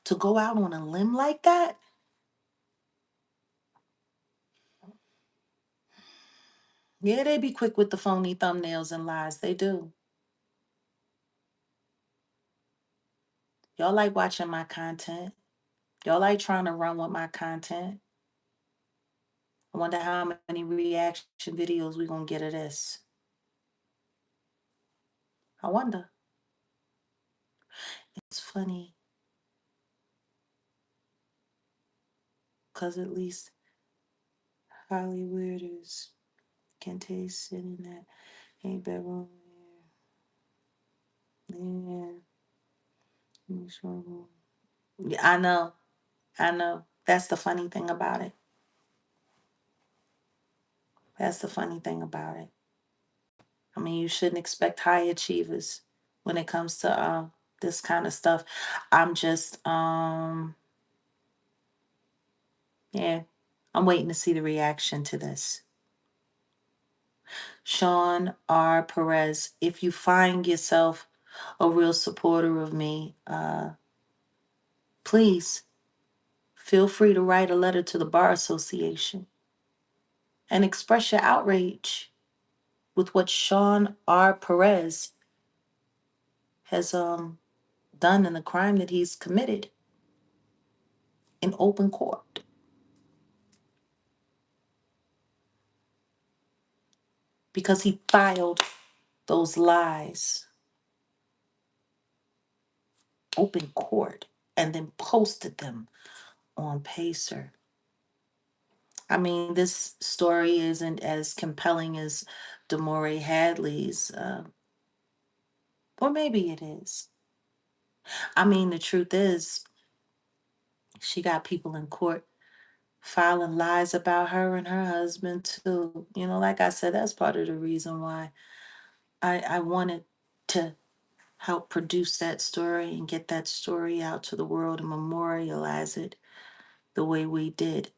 to go out on a limb like that, yeah, they be quick with the phony thumbnails and lies. They do. Y'all like watching my content. Y'all like trying to run with my content. I wonder how many reaction videos we gonna get of this. I wonder. It's funny, because at least Hollywooders can taste sitting that ain't bedroom. Yeah. Yeah, I know. I know. That's the funny thing about it. That's the funny thing about it. I mean, you shouldn't expect high achievers when it comes to this kind of stuff. I'm just yeah, I'm waiting to see the reaction to this. Sean R. Perez, if you find yourself a real supporter of me, please feel free to write a letter to the Bar Association and express your outrage with what Sean R. Perez has done and the crime that he's committed in open court. Because he filed those lies open court and then posted them on Pacer. I mean, this story isn't as compelling as Demore Hadley's. Or maybe it is. I mean, the truth is, she got people in court filing lies about her and her husband, too. Like I said, that's part of the reason why I wanted to help produce that story and get that story out to the world and memorialize it the way we did.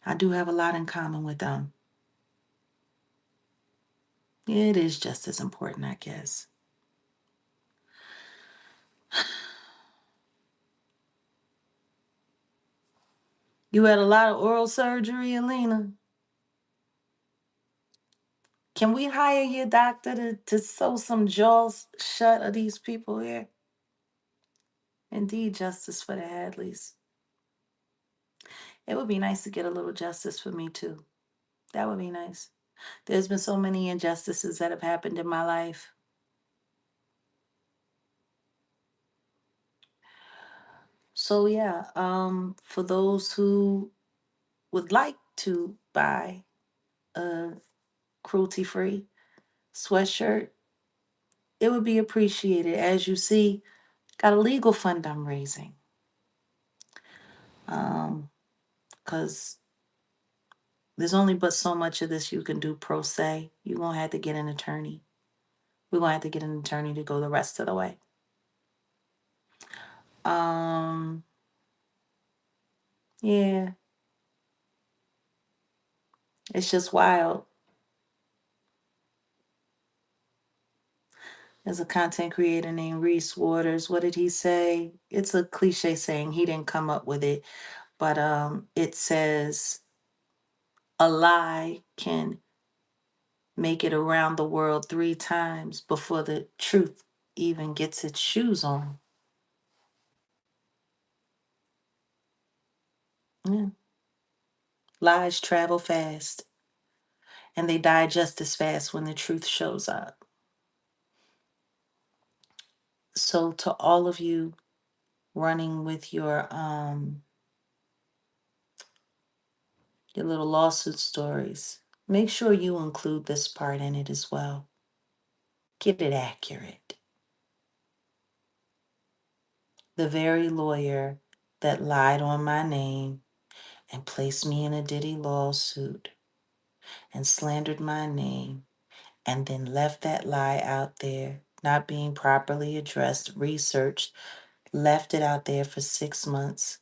I do have a lot in common with them. It is just as important, I guess. You had a lot of oral surgery, Alina. Can we hire your doctor to sew some jaws shut of these people here? Indeed, justice for the Hadleys. It would be nice to get a little justice for me, too. That would be nice. There's been so many injustices that have happened in my life. So yeah, for those who would like to buy a cruelty-free sweatshirt, it would be appreciated. As you see, got a legal fund I'm raising. Because there's only but so much of this you can do pro se. You're gonna have to get an attorney. We're gonna have to get an attorney to go the rest of the way. Um, yeah, it's just wild. There's a content creator named Reese Waters. What did he say? It's a cliche saying. He didn't come up with it, but it says a lie can make it around the world 3 times before the truth even gets its shoes on. Yeah. Lies travel fast, and they die just as fast when the truth shows up. So to all of you running with your little lawsuit stories, make sure you include this part in it as well. Get it accurate. The very lawyer that lied on my name and placed me in a Diddy lawsuit and slandered my name and then left that lie out there, not being properly addressed, researched, left it out there for 6 months,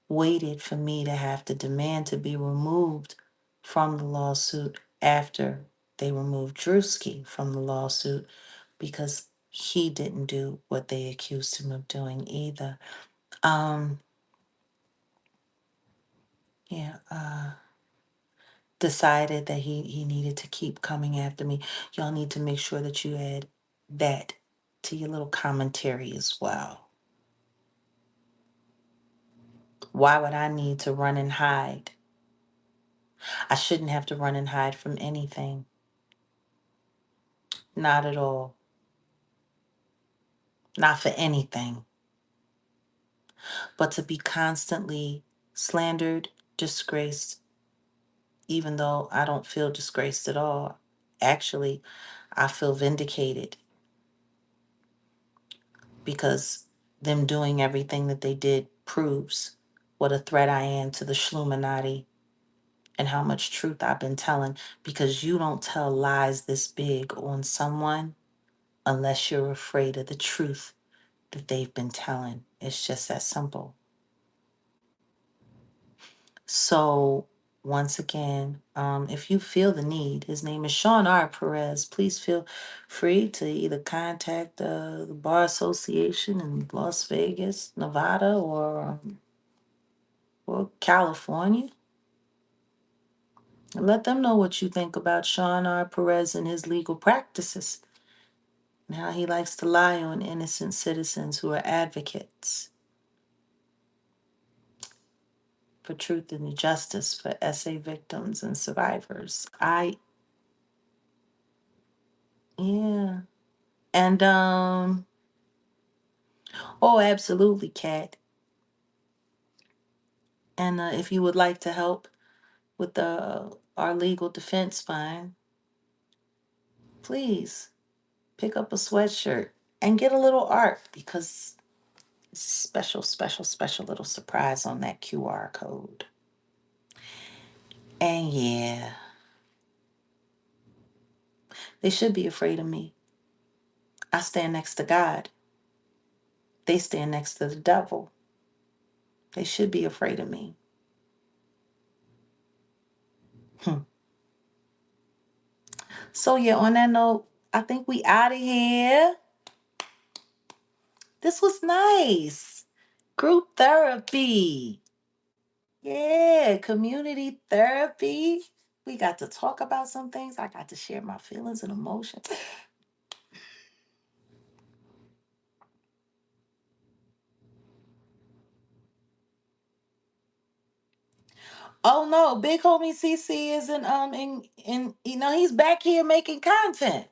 waited for me to have to demand to be removed from the lawsuit after they removed Drewski from the lawsuit because he didn't do what they accused him of doing either. Um, yeah, decided that he needed to keep coming after me. Y'all need to make sure that you add that to your little commentary as well. Why would I need to run and hide? I shouldn't have to run and hide from anything. Not at all. Not for anything. But to be constantly slandered, disgraced, even though I don't feel disgraced at all. Actually, I feel vindicated because them doing everything that they did proves what a threat I am to the Shluminati and how much truth I've been telling, because you don't tell lies this big on someone unless you're afraid of the truth that they've been telling. It's just that simple. So, once again, if you feel the need, his name is Sean R. Perez. Please feel free to either contact the Bar Association in Las Vegas, Nevada, or California. And let them know what you think about Sean R. Perez and his legal practices and how he likes to lie on innocent citizens who are advocates for truth and justice for SA victims and survivors. Yeah. And oh, absolutely, Kat. And if you would like to help with our legal defense fund, please pick up a sweatshirt and get a little art, because it's special, special, special little surprise on that QR code. And yeah, they should be afraid of me. I stand next to God. They stand next to the devil. They should be afraid of me. So yeah, on that note, I think we out of here. This was nice. Group therapy. Yeah, community therapy. We got to talk about some things. I got to share my feelings and emotions. Oh no, big homie CC is in he's back here making content.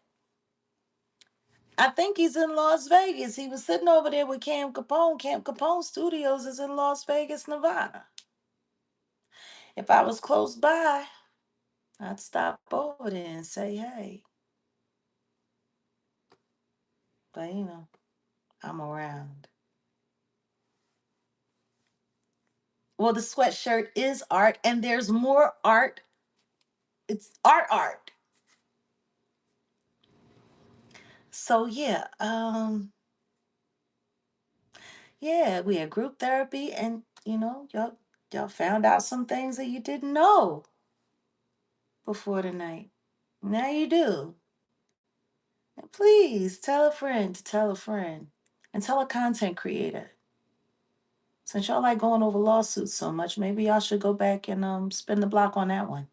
I think he's in Las Vegas. He was sitting over there with Cam Capone. Cam Capone Studios is in Las Vegas, Nevada. If I was close by, I'd stop over there and say hey. But I'm around. Well, the sweatshirt is art, and there's more art. It's art. So yeah, we had group therapy, and y'all found out some things that you didn't know before tonight. Now you do. And please tell a friend to tell a friend, and tell a content creator. Since y'all like going over lawsuits so much, maybe y'all should go back and spin the block on that one.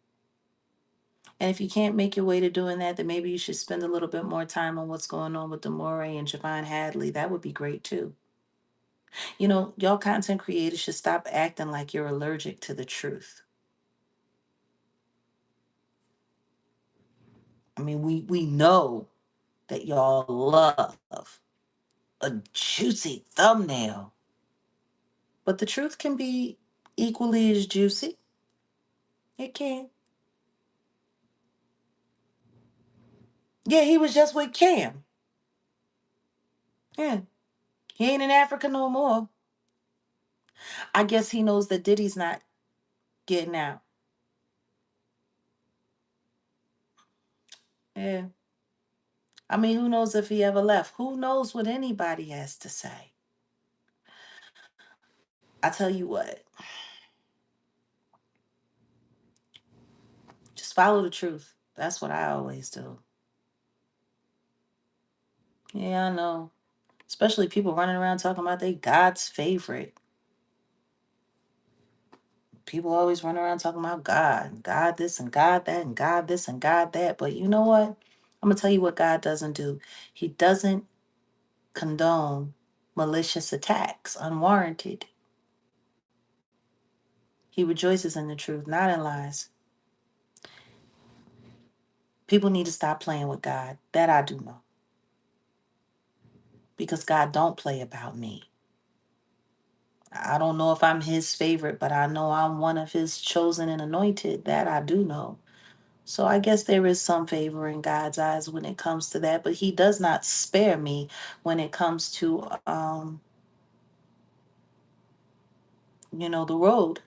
And if you can't make your way to doing that, then maybe you should spend a little bit more time on what's going on with Demore and Javon Hadley. That would be great too. Y'all content creators should stop acting like you're allergic to the truth. I mean, we know that y'all love a juicy thumbnail, but the truth can be equally as juicy. It can. Yeah, he was just with Cam. Yeah, he ain't in Africa no more. I guess he knows that Diddy's not getting out. Yeah. I mean, who knows if he ever left? Who knows what anybody has to say? I tell you what, just follow the truth. That's what I always do. Yeah, I know. Especially people running around talking about they God's favorite. People always run around talking about God, God this and God that, and God this and God that. But you know what? I'm going to tell you what God doesn't do. He doesn't condone malicious attacks, unwarranted. He rejoices in the truth, not in lies. People need to stop playing with God. That I do know. Because God don't play about me. I don't know if I'm his favorite, but I know I'm one of his chosen and anointed. That I do know. So I guess there is some favor in God's eyes when it comes to that, but he does not spare me when it comes to the road.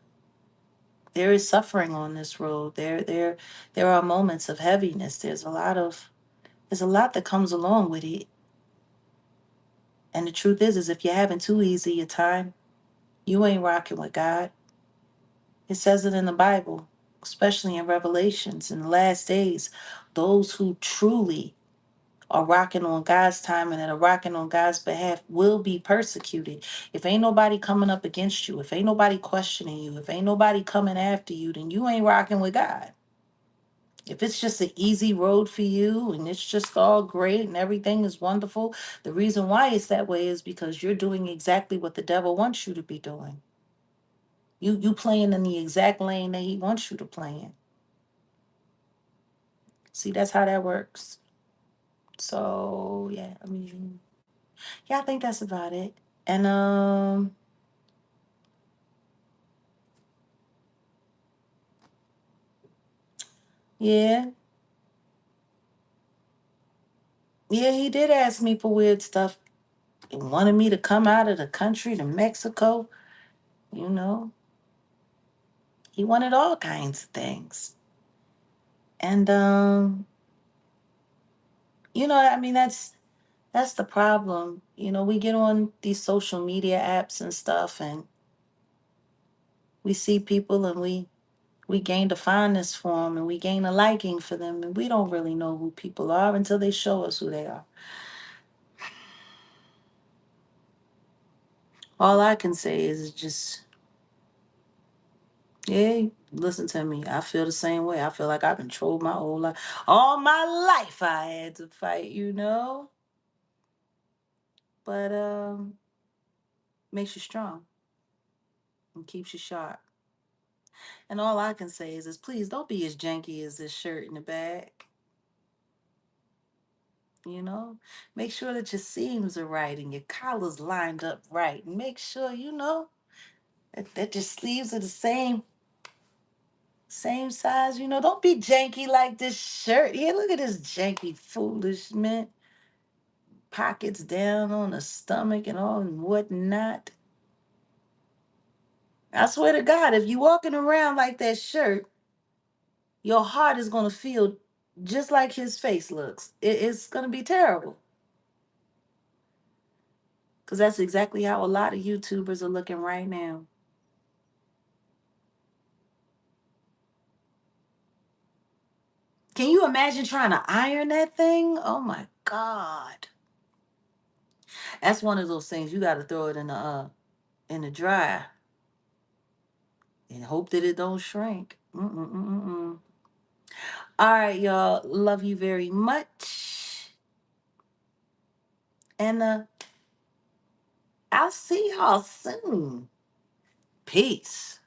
There is suffering on this road. There are moments of heaviness. There's a lot that comes along with it. And the truth is if you're having too easy a time, you ain't rocking with God. It says it in the Bible, especially in Revelations. In the last days, those who truly are rocking on God's time and that are rocking on God's behalf will be persecuted. If ain't nobody coming up against you, if ain't nobody questioning you, if ain't nobody coming after you, then you ain't rocking with God. If it's just an easy road for you and it's just all great and everything is wonderful, the reason why it's that way is because you're doing exactly what the devil wants you to be doing. You playing in the exact lane that he wants you to play in. See, that's how that works. So yeah, I mean, yeah, I think that's about it. And yeah, Yeah, he did ask me for weird stuff. He wanted me to come out of the country to Mexico. You know, he wanted all kinds of things. And I mean that's the problem. We get on these social media apps and stuff, and we see people, and we gain a fondness for them, and we gain a liking for them, and we don't really know who people are until they show us who they are. All I can say is just, yeah, listen to me. I feel the same way. I feel like I've been trolled my whole life. All my life I had to fight. But makes you strong and keeps you sharp. And all I can say is please don't be as janky as this shirt in the back. You know, make sure that your seams are right and your collars lined up right. And make sure that your sleeves are the same size. Don't be janky like this shirt here. Look at this janky foolish man. Pockets down on the stomach and all and whatnot. I swear to God, if you walking around like that shirt, your heart is gonna feel just like his face looks. It's gonna be terrible. Because that's exactly how a lot of YouTubers are looking right now. Can you imagine trying to iron that thing? Oh my God. That's one of those things you gotta throw it in the dryer and hope that it don't shrink. Mm-mm-mm-mm. All right, y'all. Love you very much. And I'll see y'all soon. Peace.